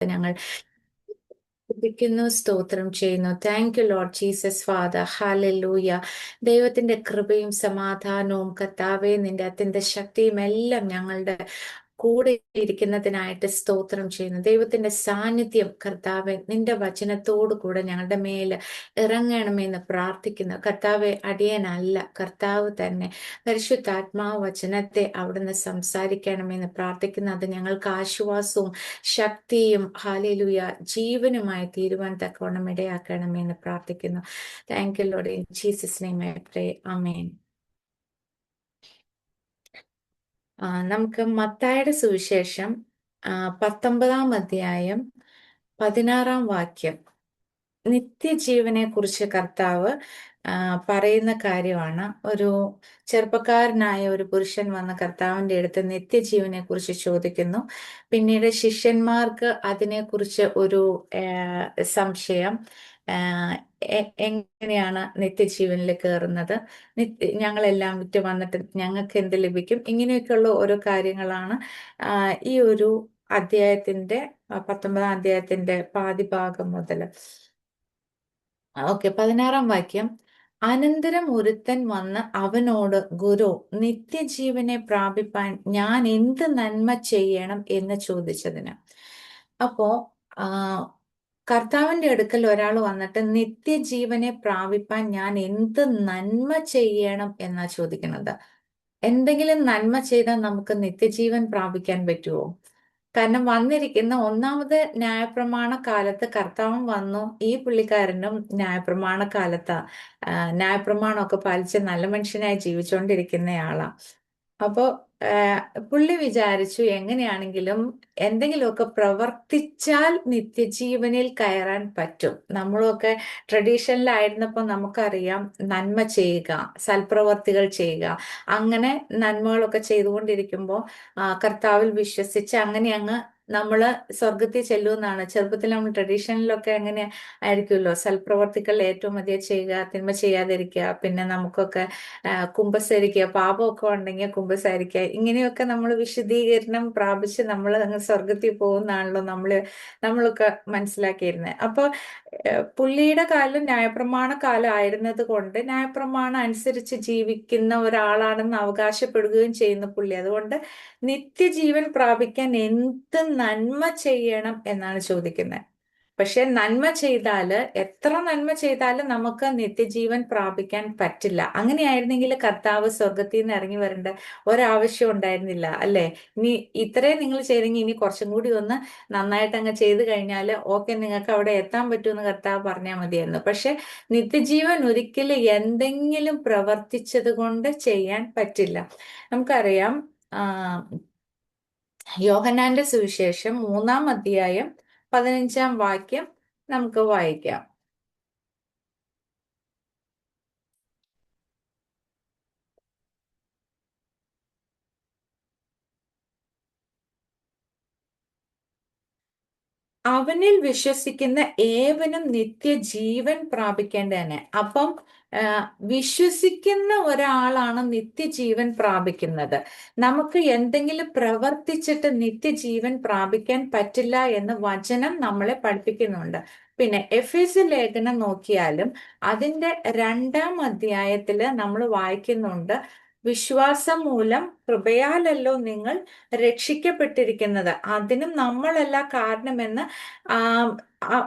ഞങ്ങൾ സ്തുതിക്കുന്നു, സ്തോത്രം ചെയ്യുന്നു. Thank you Lord Jesus father. Hallelujah. ദൈവത്തിന്റെ കൃപയും സമാധാനവും കർത്താവേ, നിന്റെ അത്യന്ത ശക്തിയും എല്ലാം ഞങ്ങളുടെ കൂടെ ഇരിക്കുന്നതിനായിട്ട് സ്തോത്രം ചെയ്യുന്നു. ദൈവത്തിന്റെ സാന്നിധ്യം കർത്താവെ, നിന്റെ വചനത്തോടു കൂടെ ഞങ്ങളുടെ മേൽ ഇറങ്ങണമെന്ന് പ്രാർത്ഥിക്കുന്നു. കർത്താവെ, അടിയനല്ല, കർത്താവ് തന്നെ പരിശുദ്ധാത്മാവ് വചനത്തെ അവിടുന്ന് സംസാരിക്കണമെന്ന് പ്രാർത്ഥിക്കുന്നു. അത് ഞങ്ങൾക്ക് ആശ്വാസവും ശക്തിയും ഹല്ലേലൂയ ജീവനുമായി തീരുവാൻ തക്കവണ്ണം ഇടയാക്കണമെന്ന് പ്രാർത്ഥിക്കുന്നു. Thank you Lord. In Jesus name I pray. Amen. നമുക്ക് മത്തായിയുടെ സുവിശേഷം 19 അധ്യായം 16 നിത്യജീവനെ കുറിച്ച് കർത്താവ് പറയുന്ന കാര്യമാണ്. ഒരു ചെറുപ്പക്കാരനായ ഒരു പുരുഷൻ വന്ന് കർത്താവിന്റെ അടുത്ത് നിത്യജീവനെ കുറിച്ച് ചോദിക്കുന്നു. പിന്നീട് ശിഷ്യന്മാർക്ക് അതിനെക്കുറിച്ച് ഒരു സംശയം. എങ്ങനെയാണ് നിത്യജീവനിൽ കയറുന്നത്? ഞങ്ങളെല്ലാം വിറ്റ് വന്നിട്ട് ഞങ്ങൾക്ക് എന്ത് ലഭിക്കും? ഇങ്ങനെയൊക്കെയുള്ള ഓരോ കാര്യങ്ങളാണ് ഈ ഒരു അധ്യായത്തിന്റെ 19 അധ്യായത്തിന്റെ പാതി ഭാഗം മുതൽ. ഓക്കെ, 16 അനന്തരം ഒരുത്തൻ വന്ന് അവനോട്, ഗുരു, നിത്യജീവനെ പ്രാപിപ്പാൻ ഞാൻ എന്ത് നന്മ ചെയ്യണം എന്ന് ചോദിച്ചതിന്. അപ്പോ ആ കർത്താവിന്റെ അടുക്കൽ ഒരാൾ വന്നിട്ട് നിത്യജീവനെ പ്രാപിപ്പാൻ ഞാൻ എന്ത് നന്മ ചെയ്യണം എന്നാ ചോദിക്കുന്നത്. എന്തെങ്കിലും നന്മ ചെയ്താൽ നമുക്ക് നിത്യജീവൻ പ്രാപിക്കാൻ പറ്റുമോ? കാരണം വന്നിരിക്കുന്ന ഒന്നാമത് ന്യായപ്രമാണ കാലത്ത് കർത്താവും വന്നു. ഈ പുള്ളിക്കാരനും ന്യായപ്രമാണ കാലത്താ ന്യായപ്രമാണമൊക്കെ പാലിച്ച് നല്ല മനുഷ്യനായി ജീവിച്ചുകൊണ്ടിരിക്കുന്നയാളാ. അപ്പോ പുള്ളി വിചാരിച്ചു എങ്ങനെയാണെങ്കിലും എന്തെങ്കിലുമൊക്കെ പ്രവർത്തിച്ചാൽ നിത്യജീവനിൽ കയറാൻ പറ്റും. നമ്മളൊക്കെ ട്രഡീഷനിലായിരുന്നപ്പോൾ നമുക്കറിയാം, നന്മ ചെയ്യുക, സൽപ്രവർത്തികൾ ചെയ്യുക, അങ്ങനെ നന്മകളൊക്കെ ചെയ്തുകൊണ്ടിരിക്കുമ്പോൾ കർത്താവിൽ വിശ്വസിച്ച് അങ്ങനെ അങ്ങ് നമ്മള് സ്വർഗത്തിൽ ചെല്ലുമെന്നാണ്. ചെറുപ്പത്തിൽ നമ്മൾ ട്രഡീഷനിലൊക്കെ അങ്ങനെ ആയിരിക്കുമല്ലോ, സൽപ്രവർത്തികൾ ഏറ്റവും അധികം ചെയ്യുക, തിന്മ ചെയ്യാതിരിക്കുക, പിന്നെ നമുക്കൊക്കെ കുമ്പസരിക്കുക, പാപമൊക്കെ ഉണ്ടെങ്കിൽ കുമ്പസാരിക്കുക, ഇങ്ങനെയൊക്കെ നമ്മൾ വിശദീകരണം പ്രാപിച്ച് നമ്മൾ അങ്ങ് സ്വർഗത്തിൽ പോകുന്നതാണല്ലോ നമ്മളൊക്കെ മനസ്സിലാക്കിയിരുന്നത്. അപ്പൊ പുള്ളിയുടെ കാലം ന്യായപ്രമാണ കാലം ആയിരുന്നത് കൊണ്ട് ന്യായപ്രമാണം അനുസരിച്ച് ജീവിക്കുന്ന ഒരാളാണെന്ന് അവകാശപ്പെടുകയും ചെയ്യുന്ന പുള്ളി. അതുകൊണ്ട് നിത്യജീവൻ പ്രാപിക്കാൻ എന്ത് നന്മ ചെയ്യണം എന്നാണ് ചോദിക്കുന്നത്. പക്ഷെ നന്മ ചെയ്താല്, എത്ര നന്മ ചെയ്താലും നമുക്ക് നിത്യജീവൻ പ്രാപിക്കാൻ പറ്റില്ല. അങ്ങനെയായിരുന്നെങ്കിൽ കർത്താവ് സ്വർഗത്തിൽ നിന്ന് ഇറങ്ങി വരേണ്ട ഒരാവശ്യം ഉണ്ടായിരുന്നില്ല, അല്ലെ? ഇനി ഇത്രയും നിങ്ങൾ ചെയ്തെങ്കിൽ ഇനി കുറച്ചും കൂടി ഒന്ന് നന്നായിട്ട് അങ്ങ് ചെയ്തു കഴിഞ്ഞാൽ ഓക്കെ, നിങ്ങൾക്ക് അവിടെ എത്താൻ പറ്റുമെന്ന് കർത്താവ് പറഞ്ഞാൽ മതിയായിരുന്നു. പക്ഷെ നിത്യജീവൻ ഒരിക്കലും എന്തെങ്കിലും പ്രവർത്തിച്ചത് കൊണ്ട് ചെയ്യാൻ പറ്റില്ല. നമുക്കറിയാം, യോഹന്നാന്റെ സുവിശേഷം 3 അധ്യായം 15 നമുക്ക് വായിക്കാം. അവനിൽ വിശ്വസിക്കുന്ന ഏവനും നിത്യജീവൻ പ്രാപിക്കേണ്ടതന്നെ. അപ്പം വിശ്വസിക്കുന്ന ഒരാളാണ് നിത്യജീവൻ പ്രാപിക്കുന്നത്. നമുക്ക് എന്തെങ്കിലും പ്രവർത്തിച്ചിട്ട് നിത്യജീവൻ പ്രാപിക്കാൻ പറ്റില്ല എന്ന് വചനം നമ്മളെ പഠിപ്പിക്കുന്നുണ്ട്. പിന്നെ എഫേസ്യ ലേഖനം നോക്കിയാലും അതിന്റെ 2 അധ്യായത്തില് നമ്മൾ വായിക്കുന്നുണ്ട്, വിശ്വാസം മൂലം കൃപയാലല്ലോ നിങ്ങൾ രക്ഷിക്കപ്പെട്ടിരിക്കുന്നത്, അതിനും നമ്മളല്ല കാരണമെന്ന്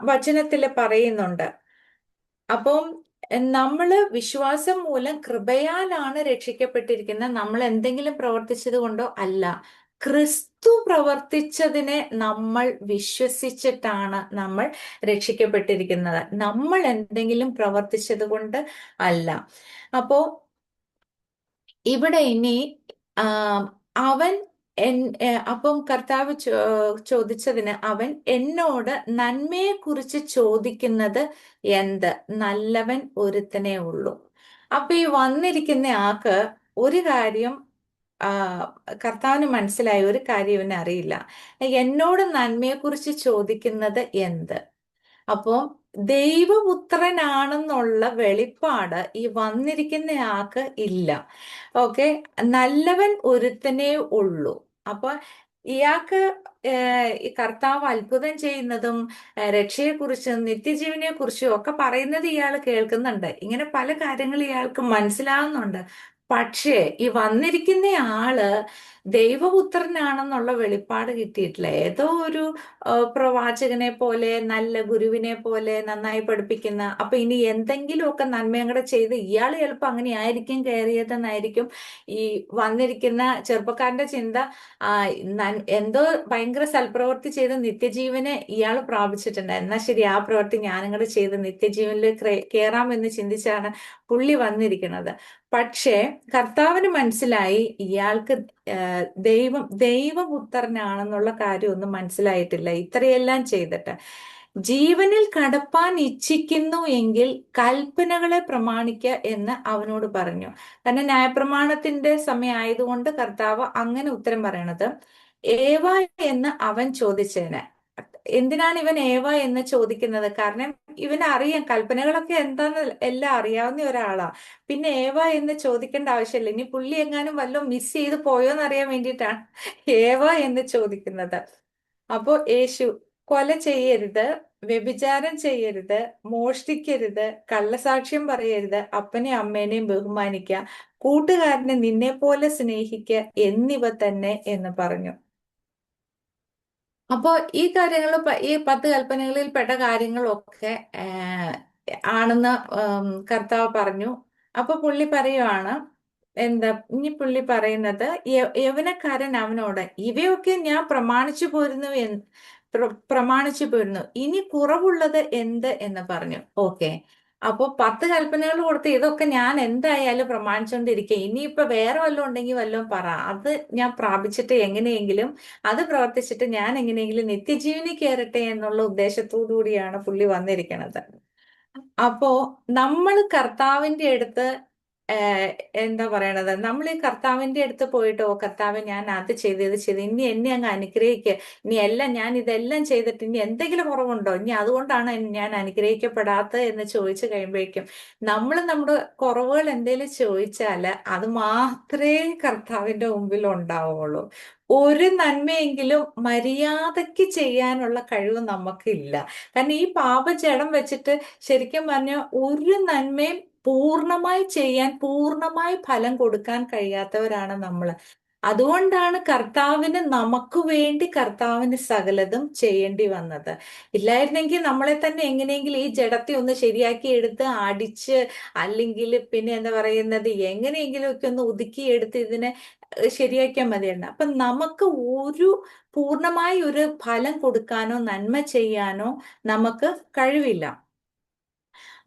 വചനത്തിൽ പറയുന്നുണ്ട്. അപ്പം നമ്മള് വിശ്വാസം മൂലം കൃപയാലാണ് രക്ഷിക്കപ്പെട്ടിരിക്കുന്നത്. നമ്മൾ എന്തെങ്കിലും പ്രവർത്തിച്ചത് കൊണ്ടോ അല്ല. ക്രിസ്തു പ്രവർത്തിച്ചതിനെ നമ്മൾ വിശ്വസിച്ചിട്ടാണ് നമ്മൾ രക്ഷിക്കപ്പെട്ടിരിക്കുന്നത്. നമ്മൾ എന്തെങ്കിലും പ്രവർത്തിച്ചത് കൊണ്ട് അല്ല. അപ്പോ ഇവിടെ ഇനി അവൻ അപ്പം കർത്താവ് ചോദിച്ചതിന് അവൻ, എന്നോട് നന്മയെ കുറിച്ച് ചോദിക്കുന്നത് എന്ത്? നല്ലവൻ ഒരുത്തനേ ഉള്ളൂ. അപ്പൊ ഈ വന്നിരിക്കുന്ന ആൾക്ക് ഒരു കാര്യം കർത്താവിന് മനസ്സിലായ ഒരു കാര്യം ഇവന് അറിയില്ല. എന്നോട് നന്മയെ കുറിച്ച് ചോദിക്കുന്നത് എന്ത്? അപ്പോ ദൈവപുത്രനാണെന്നുള്ള വെളിപ്പാട് ഈ വന്നിരിക്കുന്ന ആൾക്ക് ഇല്ല. ഓക്കെ, നല്ലവൻ ഒരുത്തനേ ഉള്ളൂ. അപ്പൊ ഇയാൾക്ക് ഈ കർത്താവ് അത്ഭുതം ചെയ്യുന്നതും രക്ഷയെക്കുറിച്ചും നിത്യജീവനെ കുറിച്ചും ഒക്കെ പറയുന്നത് ഇയാൾ കേൾക്കുന്നുണ്ട്. ഇങ്ങനെ പല കാര്യങ്ങൾ ഇയാൾക്ക് മനസ്സിലാവുന്നുണ്ട്. പക്ഷേ ഈ വന്നിരിക്കുന്ന ആള് ദൈവപുത്രനാണെന്നുള്ള വെളിപ്പാട് കിട്ടിയിട്ടില്ല. ഏതോ ഒരു പ്രവാചകനെ പോലെ, നല്ല ഗുരുവിനെ പോലെ നന്നായി പഠിപ്പിക്കുന്ന, അപ്പൊ ഇനി എന്തെങ്കിലുമൊക്കെ നന്മയും കൂടെ ചെയ്ത് ഇയാൾ ചിലപ്പോൾ അങ്ങനെ ആയിരിക്കും കയറിയതെന്നായിരിക്കും ഈ വന്നിരിക്കുന്ന ചെറുപ്പക്കാരന്റെ ചിന്ത. ആ എന്തോ ഭയങ്കര സൽപ്രവൃത്തി ചെയ്ത് നിത്യജീവനെ ഇയാൾ പ്രാപിച്ചിട്ടുണ്ട്, എന്നാ ശരി ആ പ്രവൃത്തി ഞാനും കൂടെ ചെയ്ത് നിത്യജീവനിൽ കയറാമെന്ന് ചിന്തിച്ചാണ് പുള്ളി വന്നിരിക്കുന്നത്. പക്ഷേ കർത്താവിന് മനസ്സിലായി ഇയാൾക്ക് ദൈവപുത്രനാണെന്നുള്ള കാര്യമൊന്നും മനസ്സിലായിട്ടില്ല ഇത്രയെല്ലാം ചെയ്തിട്ട്. ജീവനിൽ കടപ്പാൻ ഇച്ഛിക്കുന്നു എങ്കിൽ കൽപ്പനകളെ പ്രമാണിക്ക എന്ന് അവനോട് പറഞ്ഞു. കാരണം ന്യായപ്രമാണത്തിന്റെ സമയം ആയതുകൊണ്ട് കർത്താവ് അങ്ങനെ ഉത്തരം പറയണത്. ഏവ എന്ന് അവൻ ചോദിച്ചതിന്, എന്തിനാണ് ഇവൻ ഏവ എന്ന് ചോദിക്കുന്നത്? കാരണം ഇവന് അറിയാം കൽപ്പനകളൊക്കെ എന്താന്ന് എല്ലാം അറിയാവുന്ന ഒരാളാ. പിന്നെ ഏവ എന്ന് ചോദിക്കേണ്ട ആവശ്യമില്ല. ഇനി പുള്ളി എങ്ങാനും വല്ലതും മിസ് ചെയ്ത് പോയോന്ന് അറിയാൻ വേണ്ടിയിട്ടാണ് ഏവ എന്ന് ചോദിക്കുന്നത്. അപ്പോ യേശു, കൊല ചെയ്യരുത്, വ്യഭിചാരം ചെയ്യരുത്, മോഷ്ടിക്കരുത്, കള്ളസാക്ഷ്യം പറയരുത്, അപ്പനെയും അമ്മേനെയും ബഹുമാനിക്കുക, കൂട്ടുകാരനെ നിന്നെ പോലെ സ്നേഹിക്കുക എന്നിവ തന്നെ എന്ന് പറഞ്ഞു. അപ്പോ ഈ കാര്യങ്ങൾ, ഈ 10 കൽപ്പനകളിൽ പെട്ട കാര്യങ്ങളൊക്കെ ആണെന്ന് കർത്താവ് പറഞ്ഞു. അപ്പൊ പുള്ളി പറയുവാണ്, എന്താ ഇനി പുള്ളി പറയുന്നത്, യൗവനക്കാരൻ അവനോട് ഇവയൊക്കെ ഞാൻ പ്രമാണിച്ചു പോരുന്നു പ്രമാണിച്ചു പോരുന്നു, ഇനി കുറവുള്ളത് എന്ത് എന്ന് പറഞ്ഞു. ഓക്കെ, അപ്പൊ 10 കൽപ്പനകൾ കൊടുത്ത് ഇതൊക്കെ ഞാൻ എന്തായാലും പ്രമാണിച്ചുകൊണ്ടിരിക്കുക, ഇനിയിപ്പോ വേറെ വല്ലതും ഉണ്ടെങ്കിൽ വല്ലതും പറ, അത് ഞാൻ പ്രാപിച്ചിട്ട് എങ്ങനെയെങ്കിലും അത് പ്രവർത്തിച്ചിട്ട് ഞാൻ എങ്ങനെയെങ്കിലും നിത്യജീവനിൽ കയറട്ടെ എന്നുള്ള ഉദ്ദേശത്തോടു കൂടിയാണ് പുള്ളി വന്നിരിക്കുന്നത്. അപ്പോ നമ്മൾ കർത്താവിന്റെ അടുത്ത് എന്താ പറയണത്, നമ്മൾ ഈ കർത്താവിന്റെ അടുത്ത് പോയിട്ട്, ഓ കർത്താവ് ഞാൻ അത് ചെയ്ത് ഇത് ചെയ്ത് ഇനി എന്നെ അങ്ങ് അനുഗ്രഹിക്കുക, ഇനി എല്ലാം ഞാൻ ഇതെല്ലാം ചെയ്തിട്ട് ഇനി എന്തെങ്കിലും കുറവുണ്ടോ, ഇനി അതുകൊണ്ടാണ് ഞാൻ അനുഗ്രഹിക്കപ്പെടാത്തത് എന്ന് ചോദിച്ചു കഴിയുമ്പോഴേക്കും, നമ്മൾ നമ്മുടെ കുറവുകൾ എന്തെങ്കിലും ചോദിച്ചാല് അത് മാത്രമേ കർത്താവിന്റെ മുമ്പിൽ ഉണ്ടാവുള്ളൂ. ഒരു നന്മയെങ്കിലും മര്യാദയ്ക്ക് ചെയ്യാനുള്ള കഴിവ് നമുക്കില്ല. കാരണം ഈ പാപജഡം വെച്ചിട്ട് ശരിക്കും പറഞ്ഞ ഒരു നന്മയും പൂർണ്ണമായി ചെയ്യാൻ, പൂർണ്ണമായി ഫലം കൊടുക്കാൻ കഴിയാത്തവരാണ് നമ്മൾ. അതുകൊണ്ടാണ് കർത്താവിന് നമുക്ക് വേണ്ടി കർത്താവിന് സകലതും ചെയ്യേണ്ടി വന്നത്. ഇല്ലായിരുന്നെങ്കിൽ നമ്മളെ തന്നെ എങ്ങനെയെങ്കിലും ഈ ജഡത്തെ ഒന്ന് ശരിയാക്കി എടുത്ത് അടിച്ച്, അല്ലെങ്കിൽ പിന്നെ എന്താ പറയുന്നത്, എങ്ങനെയെങ്കിലും ഒക്കെ ഒന്ന് ഒതുക്കിയെടുത്ത് ഇതിനെ ശരിയാക്കിയാൽ മതിയായിരുന്നു. അപ്പൊ നമുക്ക് ഒരു പൂർണ്ണമായി ഒരു ഫലം കൊടുക്കാനോ നന്മ ചെയ്യാനോ നമുക്ക് കഴിവില്ല.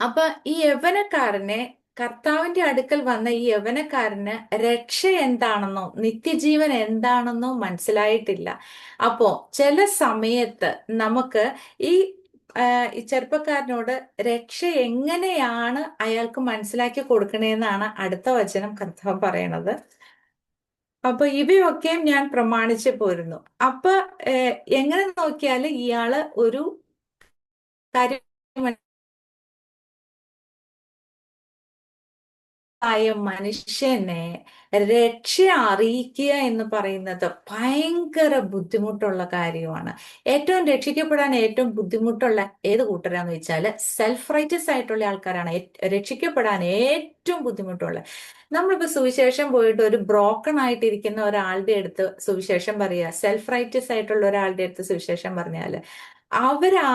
അപ്പൊ ഈ യൗവനക്കാരനെ, കർത്താവിന്റെ അടുക്കൽ വന്ന ഈ യൗവനക്കാരന് രക്ഷ എന്താണെന്നോ നിത്യജീവൻ എന്താണെന്നോ മനസ്സിലായിട്ടില്ല. അപ്പോ ചില സമയത്ത് നമുക്ക് ഈ ഈ ചെറുപ്പക്കാരനോട് രക്ഷ എങ്ങനെയാണ് അയാൾക്ക് മനസ്സിലാക്കി കൊടുക്കണേന്നാണ് അടുത്ത വചനം കർത്താവ് പറയണത്. അപ്പൊ ഇവയൊക്കെയും ഞാൻ പ്രമാണിച്ചു പോരുന്നു. അപ്പൊ എങ്ങനെ നോക്കിയാല് ഇയാള് ഒരു കാര്യം ആയ മനുഷ്യനെ രക്ഷ അറിയിക്കുക എന്ന് പറയുന്നത് ഭയങ്കര ബുദ്ധിമുട്ടുള്ള കാര്യമാണ്. ഏറ്റവും രക്ഷിക്കപ്പെടാൻ ഏറ്റവും ബുദ്ധിമുട്ടുള്ള ഏത് കൂട്ടരാന്ന് വെച്ചാൽ സെൽഫ് റൈറ്റസ് ആയിട്ടുള്ള ആൾക്കാരാണ് രക്ഷിക്കപ്പെടാൻ ഏറ്റവും ബുദ്ധിമുട്ടുള്ള. നമ്മളിപ്പോ സുവിശേഷം പോയിട്ട് ഒരു ബ്രോക്കൺ ആയിട്ടിരിക്കുന്ന ഒരാളുടെ അടുത്ത് സുവിശേഷം പറയുക, സെൽഫ് റൈറ്റസ് ആയിട്ടുള്ള ഒരാളുടെ അടുത്ത് സുവിശേഷം പറഞ്ഞാല് അവരാ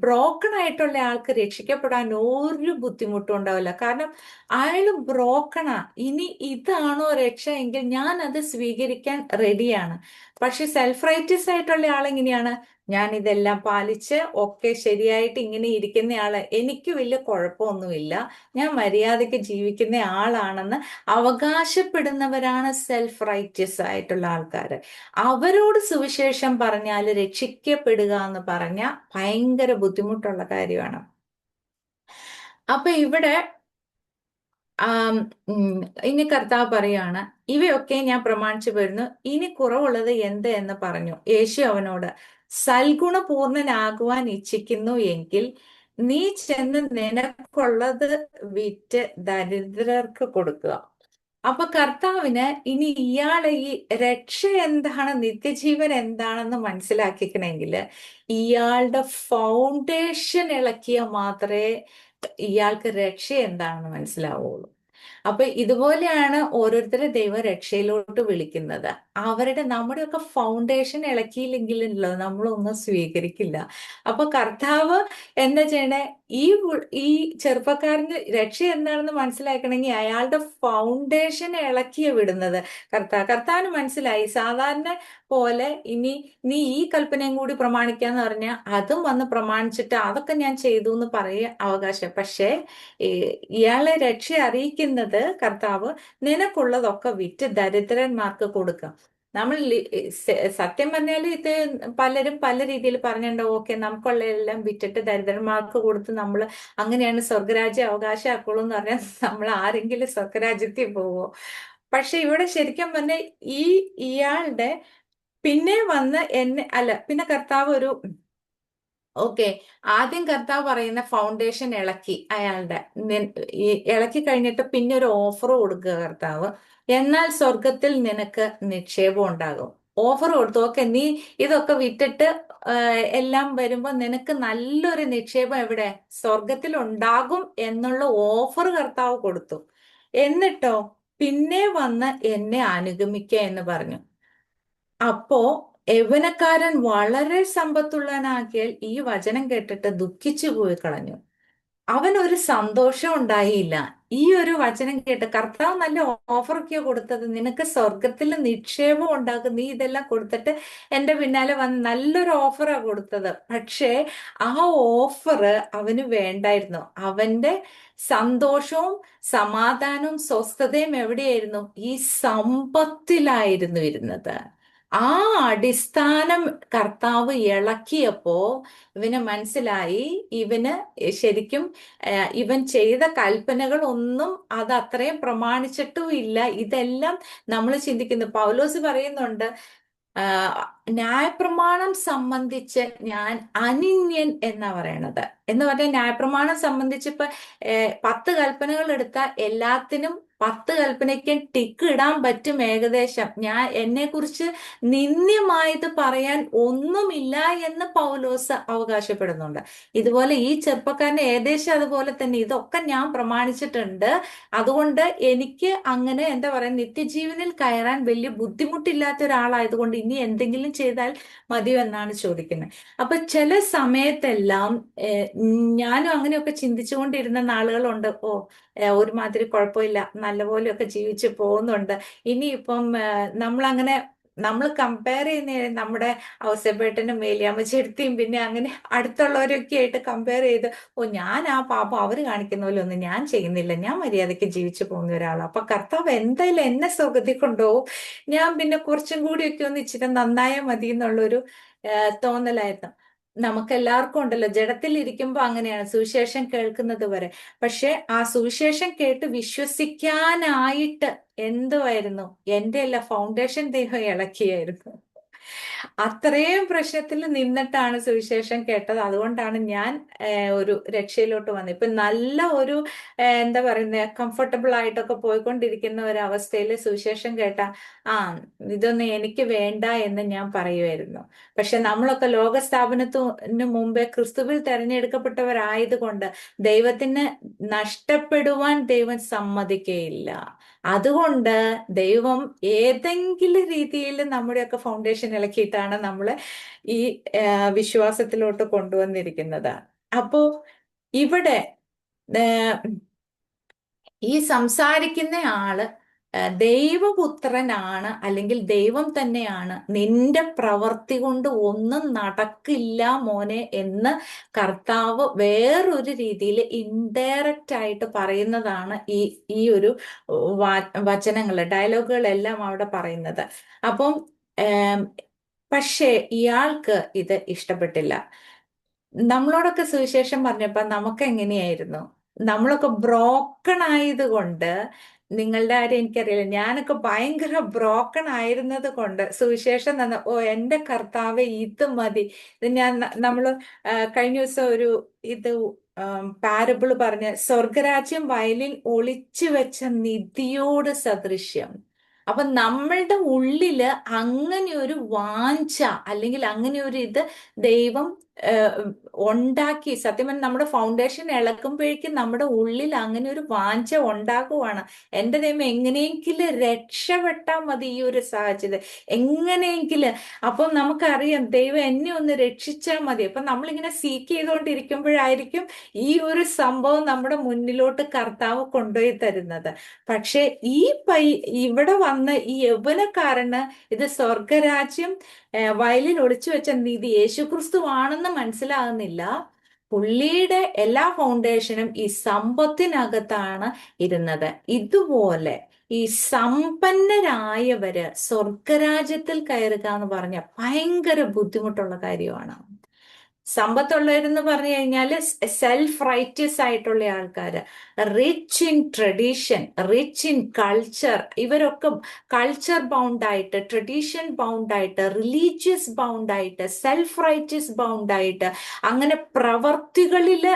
ബ്രോക്കൺ ആയിട്ടുള്ള ആൾക്ക് രക്ഷിക്കപ്പെടാൻ ഒരു ബുദ്ധിമുട്ടും ഉണ്ടാവില്ല. കാരണം അയാൾ ബ്രോക്കണാ. ഇനി ഇതാണോ രക്ഷ എങ്കിൽ ഞാൻ അത് സ്വീകരിക്കാൻ റെഡിയാണ്. പക്ഷെ സെൽഫ് റൈറ്റസ് ആയിട്ടുള്ള ആളെങ്ങനെയാണ്, ഞാൻ ഇതെല്ലാം പാലിച്ച് ഒക്കെ ശരിയായിട്ട് ഇങ്ങനെ ഇരിക്കുന്ന ആള്, എനിക്ക് വലിയ കുഴപ്പമൊന്നുമില്ല, ഞാൻ മര്യാദയ്ക്ക് ജീവിക്കുന്ന ആളാണെന്ന് അവകാശപ്പെടുന്നവരാണ് സെൽഫ് റൈറ്റസ് ആയിട്ടുള്ള ആൾക്കാർ. അവരോട് സുവിശേഷം പറഞ്ഞാൽ രക്ഷിക്കപ്പെടുക എന്ന് പറഞ്ഞ ഭയങ്കര ബുദ്ധിമുട്ടുള്ള കാര്യമാണ്. അപ്പൊ ഇവിടെ ഇനി കർത്താവ് പറയാണ്, ഇവയൊക്കെ ഞാൻ പ്രമാണിച്ചു വരുന്നു, ഇനി കുറവുള്ളത് എന്ത് എന്ന് പറഞ്ഞു. യേശു അവനോട്, സൽഗുണപൂർണനാകുവാൻ ഇച്ഛിക്കുന്നു എങ്കിൽ നീ ചെന്ന് നിനക്കുള്ളത് വിറ്റ് ദരിദ്രർക്ക് കൊടുക്കുക, അപ്പൊ കർത്താവിന് ഇനി ഇയാളെ ഈ രക്ഷ എന്താണ്, നിത്യജീവൻ എന്താണെന്ന് മനസ്സിലാക്കിക്കണമെങ്കിൽ ഇയാളുടെ ഫൗണ്ടേഷൻ ഇളക്കിയാൽ മാത്രമേ ഇയാൾക്ക് രക്ഷ എന്താണെന്ന് മനസ്സിലാവുള്ളൂ. അപ്പൊ ഇതുപോലെയാണ് ഓരോരുത്തരെ ദൈവം രക്ഷയിലോട്ട് വിളിക്കുന്നത്. അവരുടെ നമ്മുടെയൊക്കെ ഫൗണ്ടേഷൻ ഇളക്കിയില്ലെങ്കിലല്ലോ നമ്മളൊന്നും സ്വീകരിക്കില്ല. അപ്പൊ കർത്താവ് എന്താ ചെയ്യണേ, ഈ ചെറുപ്പക്കാരന് രക്ഷ എന്താണെന്ന് മനസ്സിലാക്കണമെങ്കിൽ അയാളുടെ ഫൗണ്ടേഷൻ ഇളക്കിയ വിടുന്നത്. കർത്താവിന് മനസ്സിലായി സാധാരണ പോലെ ഇനി നീ ഈ കൽപ്പനയും കൂടി പ്രമാണിക്കാന്ന് പറഞ്ഞാൽ അതും വന്ന് പ്രമാണിച്ചിട്ട് അതൊക്കെ ഞാൻ ചെയ്തു എന്ന് പറയ അവകാശം. പക്ഷേ ഇയാളെ രക്ഷ അറിയിക്കുന്നത് കർത്താവ് നിനക്കുള്ളതൊക്കെ വിറ്റ് ദരിദ്രന്മാർക്ക് കൊടുക്കാം. നമ്മൾ സത്യം പറഞ്ഞാൽ ഇത് പലരും പല രീതിയിൽ പറഞ്ഞിട്ടുണ്ടാവും. ഓക്കെ, നമുക്കുള്ള എല്ലാം വിറ്റിട്ട് ദരിദ്രന്മാർക്ക് കൊടുത്ത് നമ്മൾ അങ്ങനെയാണ് സ്വർഗരാജ്യം അവകാശമാക്കുള്ളൂ എന്ന് പറഞ്ഞാൽ നമ്മൾ ആരെങ്കിലും സ്വർഗരാജ്യത്തിൽ പോവോ? പക്ഷെ ഇവിടെ ശരിക്കും പറഞ്ഞാൽ ഈ ഇയാളുടെ പിന്നെ വന്ന് എന്നെ അല്ല, പിന്നെ കർത്താവ് ഒരു ഓക്കെ, ആദ്യം കർത്താവ് പറയുന്ന ഫൗണ്ടേഷൻ ഇളക്കി അയാളുടെ ഈ ഇളക്കി കഴിഞ്ഞിട്ട് പിന്നെ ഒരു ഓഫർ കൊടുക്കുക കർത്താവ്. എന്നാൽ സ്വർഗത്തിൽ നിനക്ക് നിക്ഷേപം ഉണ്ടാകും. ഓഫർ കൊടുത്തു. ഓക്കെ, നീ ഇതൊക്കെ വിറ്റിട്ട് എല്ലാം വരുമ്പോ നിനക്ക് നല്ലൊരു നിക്ഷേപം എവിടെ, സ്വർഗത്തിൽ ഉണ്ടാകും എന്നുള്ള ഓഫർ കർത്താവ് കൊടുത്തു. എന്നിട്ടോ പിന്നെ വന്ന് എന്നെ അനുഗമിക്കുക എന്ന് പറഞ്ഞു. അപ്പോ യൗവനക്കാരൻ വളരെ സമ്പത്തുള്ളവനാക്കിയാൽ ഈ വചനം കേട്ടിട്ട് ദുഃഖിച്ചു പോയി കളഞ്ഞു. അവനൊരു സന്തോഷം ഉണ്ടായില്ല. ഈ ഒരു വചനം കേട്ട് കർത്താവ് നല്ല ഓഫറൊക്കെയോ കൊടുത്തത്, നിനക്ക് സ്വർഗത്തിൽ നിക്ഷേപം ഉണ്ടാകും, നീ ഇതെല്ലാം കൊടുത്തിട്ട് എന്റെ പിന്നാലെ വന്ന് നല്ലൊരു ഓഫറാ കൊടുത്തത്. പക്ഷേ ആ ഓഫർ അവന് വേണ്ടായിരുന്നു. അവന്റെ സന്തോഷവും സമാധാനവും സ്വസ്ഥതയും എവിടെയായിരുന്നു? ഈ സമ്പത്തിലായിരുന്നു ഇരുന്നത്. ആ അടിസ്ഥാനം കർത്താവ് ഇളക്കിയപ്പോ ഇവന് മനസ്സിലായി, ഇവന് ശരിക്കും ഇവൻ ചെയ്ത കൽപ്പനകൾ ഒന്നും അത് അത്രയും പ്രമാണിച്ചിട്ടും ഇല്ല. ഇതെല്ലാം നമ്മൾ ചിന്തിക്കുന്നു. പൗലോസ് പറയുന്നുണ്ട്, ന്യായപ്രമാണം സംബന്ധിച്ച് ഞാൻ അനിന്യൻ എന്നാ പറയണത്. എന്ന് പറഞ്ഞാൽ ന്യായപ്രമാണം സംബന്ധിച്ച് ഇപ്പൊ 10 കൽപ്പനകൾ എടുത്താൽ എല്ലാത്തിനും 10 കൽപ്പനയ്ക്ക് ടിക്ക് ഇടാൻ പറ്റും ഏകദേശം. ഞാൻ എന്നെ കുറിച്ച് നിന്ദ്യമായത് പറയാൻ ഒന്നുമില്ല എന്ന് പൗലോസ് അവകാശപ്പെടുന്നുണ്ട്. ഇതുപോലെ ഈ ചെറുപ്പക്കാരന് ഏകദേശം അതുപോലെ തന്നെ ഇതൊക്കെ ഞാൻ പ്രമാണിച്ചിട്ടുണ്ട്, അതുകൊണ്ട് എനിക്ക് അങ്ങനെ എന്താ പറയാ നിത്യജീവനിൽ കയറാൻ വലിയ ബുദ്ധിമുട്ടില്ലാത്ത ഒരാളായതുകൊണ്ട് ഇനി എന്തെങ്കിലും ചെയ്താൽ മതിയോ എന്നാണ് ചോദിക്കുന്നത്. അപ്പൊ ചില സമയത്തെല്ലാം ഞാനും അങ്ങനെയൊക്കെ ചിന്തിച്ചുകൊണ്ടിരുന്ന നാളുകളുണ്ട്. ഒരുമാതിരി കുഴപ്പമില്ല, നല്ലപോലെയൊക്കെ ജീവിച്ചു പോകുന്നുണ്ട്. ഇനിയിപ്പം നമ്മളങ്ങനെ നമ്മൾ കമ്പയർ ചെയ്യുന്ന നമ്മുടെ ഔസേപ്പേട്ടനും മേലിയാമ്മ ചെടുത്തിയും പിന്നെ അങ്ങനെ അടുത്തുള്ളവരൊക്കെ ആയിട്ട് കമ്പയർ ചെയ്ത്, ഞാൻ ആ പാപം അവർ കാണിക്കുന്ന പോലെ ഒന്നും ഞാൻ ചെയ്യുന്നില്ല, ഞാൻ മര്യാദയ്ക്ക് ജീവിച്ചു പോകുന്ന ഒരാളാണ്. അപ്പൊ കർത്താവ് എന്തായാലും എന്നെ സ്വർഗത്തിൽ കൊണ്ടുപോകും, ഞാൻ പിന്നെ കുറച്ചും കൂടിയൊക്കെ ഒന്ന് ഇച്ചിരി നന്നായാൽ മതി എന്നുള്ളൊരു തോന്നലായിരുന്നു. നമുക്ക് എല്ലാവർക്കും ഉണ്ടല്ലോ, ജഡത്തിൽ ഇരിക്കുമ്പോൾ അങ്ങനെയാണ്, സുവിശേഷം കേൾക്കുന്നത് വരെ. പക്ഷെ ആ സുവിശേഷം കേട്ട് വിശ്വസിക്കാനായിട്ട് എന്തുവായിരുന്നു? എന്റെ എല്ലാ ഫൗണ്ടേഷൻ ദൈവം ഇളക്കിയായിരുന്നു. അത്രയും പ്രശ്നത്തിൽ നിന്നിട്ടാണ് സുവിശേഷം കേട്ടത്. അതുകൊണ്ടാണ് ഞാൻ ഒരു രക്ഷയിലോട്ട് വന്നത്. ഇപ്പൊ നല്ല ഒരു എന്താ പറയുന്നത്, കംഫർട്ടബിൾ ആയിട്ടൊക്കെ പോയിക്കൊണ്ടിരിക്കുന്ന ഒരു അവസ്ഥയിൽ സുവിശേഷം കേട്ട ഇതൊന്നും എനിക്ക് വേണ്ട എന്ന് ഞാൻ പറയുമായിരുന്നു. പക്ഷെ നമ്മളൊക്കെ ലോകസ്ഥാപനത്തിന് മുമ്പേ ക്രിസ്തുവിൽ തെരഞ്ഞെടുക്കപ്പെട്ടവരായതുകൊണ്ട് ദൈവത്തിന് നഷ്ടപ്പെടുവാൻ ദൈവം സമ്മതിക്കുകയില്ല. അതുകൊണ്ട് ദൈവം ഏതെങ്കിലും രീതിയിൽ നമ്മുടെയൊക്കെ ഫൗണ്ടേഷൻ ഇളക്കിയിട്ടാണ് നമ്മളെ ഈ വിശ്വാസത്തിലോട്ട് കൊണ്ടുവന്നിരിക്കുന്നത്. അപ്പോ ഇവിടെ ഈ സംസാരിക്കുന്ന ആള് ദൈവപുത്രനാണ്, അല്ലെങ്കിൽ ദൈവം തന്നെയാണ്. നിന്റെ പ്രവർത്തി കൊണ്ട് ഒന്നും നടക്കില്ല മോനെ എന്ന് കർത്താവ് വേറൊരു രീതിയിൽ ഇൻഡയറക്റ്റ് ആയിട്ട് പറയുന്നതാണ് ഈ ഒരു വചനങ്ങൾ, ഡയലോഗുകളെല്ലാം അവിടെ പറയുന്നത്. അപ്പം പക്ഷേ ഇയാൾക്ക് ഇത് ഇഷ്ടപ്പെട്ടില്ല. നമ്മളോടൊക്കെ സുവിശേഷം പറഞ്ഞപ്പോ നമുക്ക് എങ്ങനെയായിരുന്നു? നമ്മളൊക്കെ ബ്രോക്കൺ ആയത് കൊണ്ട് നിങ്ങളുടെ കാര്യം എനിക്കറിയില്ല. ഞാനൊക്കെ ഭയങ്കര ബ്രോക്കൺ ആയിരുന്നത് കൊണ്ട് സുവിശേഷം തന്ന എന്റെ കർത്താവെ ഇത് മതി. ഇത് ഞാൻ നമ്മള് കഴിഞ്ഞ ദിവസം ഒരു ഇത് പാരബിള് പറഞ്ഞ സ്വർഗരാജ്യം വയലിൽ ഒളിച്ചു വെച്ച നിധിയോട് സദൃശ്യം. അപ്പൊ നമ്മളുടെ ഉള്ളില് അങ്ങനെ ഒരു വാഞ്ച, അല്ലെങ്കിൽ അങ്ങനെ ഒരു ഇത് ദൈവം ഉണ്ടാക്കി. സത്യം പറഞ്ഞാൽ നമ്മുടെ ഫൗണ്ടേഷൻ ഇളക്കുമ്പോഴേക്കും നമ്മുടെ ഉള്ളിൽ അങ്ങനെ ഒരു വാഞ്ച ഉണ്ടാകുവാണ്. എന്റെ ദൈവം എങ്ങനെയെങ്കിലും രക്ഷപ്പെട്ടാൽ മതി ഈ ഒരു സാഹചര്യം, എങ്ങനെയെങ്കിലും. അപ്പം നമുക്കറിയാം ദൈവം എന്നെ ഒന്ന് രക്ഷിച്ചാൽ മതി. അപ്പൊ നമ്മളിങ്ങനെ സീക്ക് ചെയ്തുകൊണ്ടിരിക്കുമ്പോഴായിരിക്കും ഈ ഒരു സംഭവം നമ്മുടെ മുന്നിലോട്ട് കർത്താവ് കൊണ്ടുപോയി തരുന്നത്. പക്ഷെ ഈ ഇവിടെ വന്ന ഈ യൗവനക്കാരന് ഇത് സ്വർഗരാജ്യം വയലിൽ ഒളിച്ചു വെച്ച നിധി യേശുക്രിസ്തു ആണെന്ന് മനസ്സിലാകുന്നില്ല. പുള്ളിയുടെ എല്ലാ ഫൗണ്ടേഷനും ഈ സമ്പത്തിനകത്താണ് ഇരുന്നത്. ഇതുപോലെ ഈ സമ്പന്നരായവര് സ്വർഗരാജ്യത്തിൽ കയറുക എന്ന് പറഞ്ഞ ഭയങ്കര ബുദ്ധിമുട്ടുള്ള കാര്യമാണ്. സമ്പത്തുള്ളവരെന്ന് പറഞ്ഞു കഴിഞ്ഞാൽ സെൽഫ് റൈറ്റിയസ് ആയിട്ടുള്ള ആൾക്കാര്, rich in tradition, rich in culture. ഇവരൊക്കെ കൾച്ചർ ബൗണ്ട് ആയിട്ട്, ട്രഡീഷൻ ബൗണ്ട് ആയിട്ട്, റിലീജിയസ് ബൗണ്ട് ആയിട്ട്, സെൽഫ് റൈറ്റിയസ് ബൗണ്ട് ആയിട്ട്, അങ്ങനെ പ്രവർത്തികളില്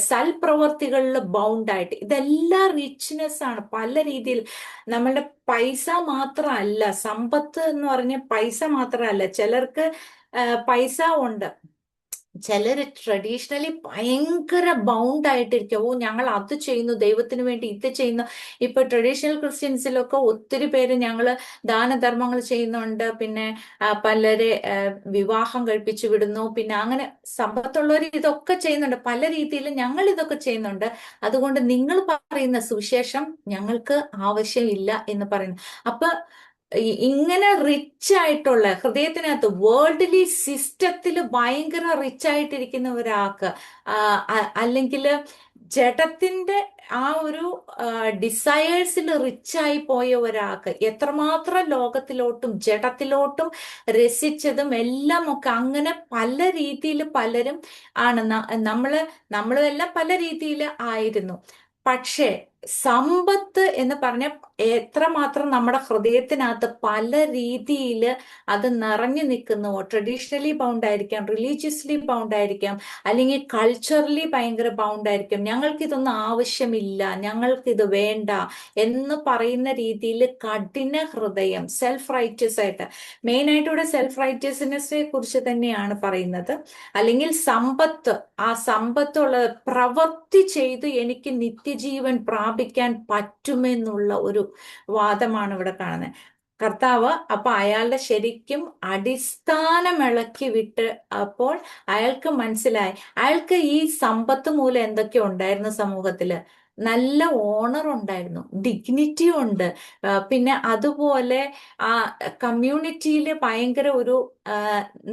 സൽപ്രവർത്തികളിൽ ബൗണ്ട് ആയിട്ട്, ഇതെല്ലാം റിച്ച്നെസ് ആണ് പല രീതിയിൽ. നമ്മളുടെ പൈസ മാത്രമല്ല സമ്പത്ത് എന്ന് പറഞ്ഞ, പൈസ മാത്രമല്ല. ചിലർക്ക് പൈസ ഉണ്ട്, ചിലര് ട്രഡീഷണലി ഭയങ്കര ബൗണ്ട് ആയിട്ടിരിക്കും. ഞങ്ങൾ അത് ചെയ്യുന്നു, ദൈവത്തിന് വേണ്ടി ഇത് ചെയ്യുന്നു. ഇപ്പൊ ട്രഡീഷണൽ ക്രിസ്ത്യൻസിലൊക്കെ ഒത്തിരി പേര് ഞങ്ങള് ദാനധർമ്മങ്ങൾ ചെയ്യുന്നുണ്ട്. പിന്നെ പലരെ വിവാഹം കഴിപ്പിച്ചു വിടുന്നു. പിന്നെ അങ്ങനെ സമ്പത്തുള്ളവർ ഇതൊക്കെ ചെയ്യുന്നുണ്ട് പല രീതിയിൽ. ഞങ്ങൾ ഇതൊക്കെ ചെയ്യുന്നുണ്ട്, അതുകൊണ്ട് നിങ്ങൾ പറയുന്ന സുവിശേഷം ഞങ്ങൾക്ക് ആവശ്യമില്ല എന്ന് പറയുന്നു. അപ്പൊ ഇങ്ങനെ റിച്ച് ആയിട്ടുള്ള ഹൃദയത്തിനകത്ത് വേൾഡ്ലി സിസ്റ്റത്തിൽ ഭയങ്കര റിച്ച് ആയിട്ടിരിക്കുന്ന ഒരാൾക്ക്, അല്ലെങ്കിൽ ജഡത്തിന്റെ ആ ഒരു ഡിസയേഴ്സിൽ റിച്ചായി പോയ ഒരാൾക്ക്, എത്രമാത്രം ലോകത്തിലോട്ടും ജഡത്തിലോട്ടും രസിച്ചതും എല്ലാം ഒക്കെ അങ്ങനെ പല രീതിയിൽ പലരും ആണ്. നമ്മളും എല്ലാം പല രീതിയിൽ ആയിരുന്നു. പക്ഷേ സമ്പത്ത് എന്ന് പറഞ്ഞ എത്രമാത്രം നമ്മുടെ ഹൃദയത്തിനകത്ത് പല രീതിയിൽ അത് നിറഞ്ഞു നിൽക്കുന്നുവോ, ട്രഡീഷണലി ബൗണ്ട് ആയിരിക്കാം, റിലീജിയസ്ലി ബൗണ്ട് ആയിരിക്കാം, അല്ലെങ്കിൽ കൾച്ചറലി ഭയങ്കര ബൗണ്ട് ആയിരിക്കും. ഞങ്ങൾക്കിതൊന്നും ആവശ്യമില്ല, ഞങ്ങൾക്കിത് വേണ്ട എന്ന് പറയുന്ന രീതിയിൽ കഠിന ഹൃദയം, സെൽഫ് റൈറ്റിയസ് ആയിട്ട്, മെയിൻ ആയിട്ട് ഇവിടെ സെൽഫ് റൈറ്റിയസ്നെസ്സിനെ കുറിച്ച് തന്നെയാണ് പറയുന്നത്. അല്ലെങ്കിൽ സമ്പത്ത്, ആ സമ്പത്തുള്ള പ്രവൃത്തി ചെയ്ത് എനിക്ക് നിത്യജീവൻ പ്രാപിക്കാൻ പറ്റുമെന്നുള്ള ഒരു വാദമാണ് ഇവിടെ കാണുന്നത്. കർത്താവ് അപ്പൊ അയാളുടെ ശരിക്കും അടിസ്ഥാനം ഇളക്കി വിട്ട്, അപ്പോൾ അയാൾക്ക് മനസ്സിലായി, അയാൾക്ക് ഈ സമ്പത്ത് മൂലം എന്തൊക്കെ ഉണ്ടായിരുന്നു സമൂഹത്തില്. നല്ല ഓണർ ഉണ്ടായിരുന്നു, ഡിഗ്നിറ്റി ഉണ്ട്, പിന്നെ അതുപോലെ ആ കമ്മ്യൂണിറ്റിയിൽ ഭയങ്കര ഒരു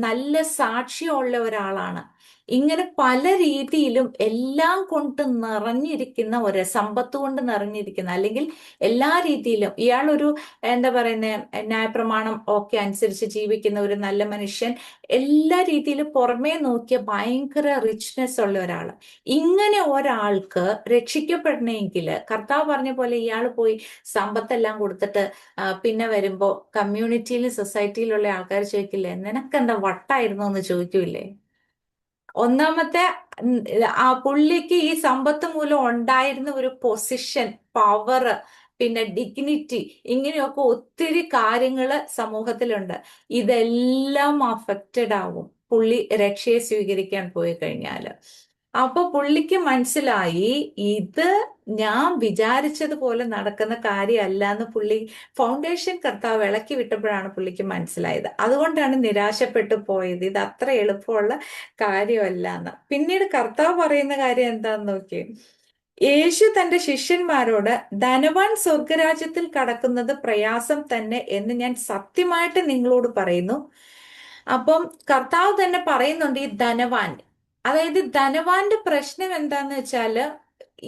നല്ല സാക്ഷ്യമുള്ള ഒരാളാണ്. ഇങ്ങനെ പല രീതിയിലും എല്ലാം കൊണ്ട് നിറഞ്ഞിരിക്കുന്ന ഒരു സമ്പത്ത് കൊണ്ട് നിറഞ്ഞിരിക്കുന്ന, അല്ലെങ്കിൽ എല്ലാ രീതിയിലും ഇയാളൊരു എന്താ പറയുന്നത്, ന്യായപ്രമാണം ഒക്കെ അനുസരിച്ച് ജീവിക്കുന്ന ഒരു നല്ല മനുഷ്യൻ, എല്ലാ രീതിയിലും പുറമേ നോക്കിയ ഭയങ്കര റിച്ച്നെസ് ഉള്ള ഒരാൾ. ഇങ്ങനെ ഒരാൾക്ക് രക്ഷിക്കപ്പെടണമെങ്കിൽ കർത്താവ് പറഞ്ഞ പോലെ ഇയാൾ പോയി സമ്പത്തെല്ലാം കൊടുത്തിട്ട് പിന്നെ വരുമ്പോ കമ്മ്യൂണിറ്റിയിലും സൊസൈറ്റിയിലുള്ള ആൾക്കാർ ചോദിക്കില്ലേ, നിനക്കെന്താ വട്ടായിരുന്നു എന്ന് ചോദിക്കൂലേ? ഒന്നാമത്തെ ആ പുള്ളിക്ക് ഈ സമ്പത്ത് മൂലം ഉണ്ടായിരുന്ന ഒരു പൊസിഷൻ, പവർ, പിന്നെ ഡിഗ്നിറ്റി, ഇങ്ങനെയൊക്കെ ഒത്തിരി കാര്യങ്ങള് സമൂഹത്തിലുണ്ട്. ഇതെല്ലാം അഫക്റ്റഡ് ആവും പുള്ളി രക്ഷയെ സ്വീകരിക്കാൻ പോയി കഴിഞ്ഞാല്. അപ്പൊ പുള്ളിക്ക് മനസ്സിലായി ഇത് ഞാൻ വിചാരിച്ചതുപോലെ നടക്കുന്ന കാര്യമല്ല എന്ന്. പുള്ളി ഫൗണ്ടേഷൻ കർത്താവ് ഇളക്കി വിട്ടപ്പോഴാണ് പുള്ളിക്ക് മനസ്സിലായത്. അതുകൊണ്ടാണ് നിരാശപ്പെട്ടു പോയത്, ഇത് അത്ര എളുപ്പമുള്ള കാര്യമല്ല എന്ന്. പിന്നീട് കർത്താവ് പറയുന്ന കാര്യം എന്താന്ന് നോക്കി. യേശു തന്റെ ശിഷ്യന്മാരോട്, ധനവാൻ സ്വർഗരാജ്യത്തിൽ കടക്കുന്നത് പ്രയാസം തന്നെ എന്ന് ഞാൻ സത്യമായിട്ട് നിങ്ങളോട് പറയുന്നു. അപ്പം കർത്താവ് തന്നെ പറയുന്നുണ്ട് ഈ ധനവാൻ, അതായത് ധനവാന്റെ പ്രശ്നം എന്താന്ന് വെച്ചാല്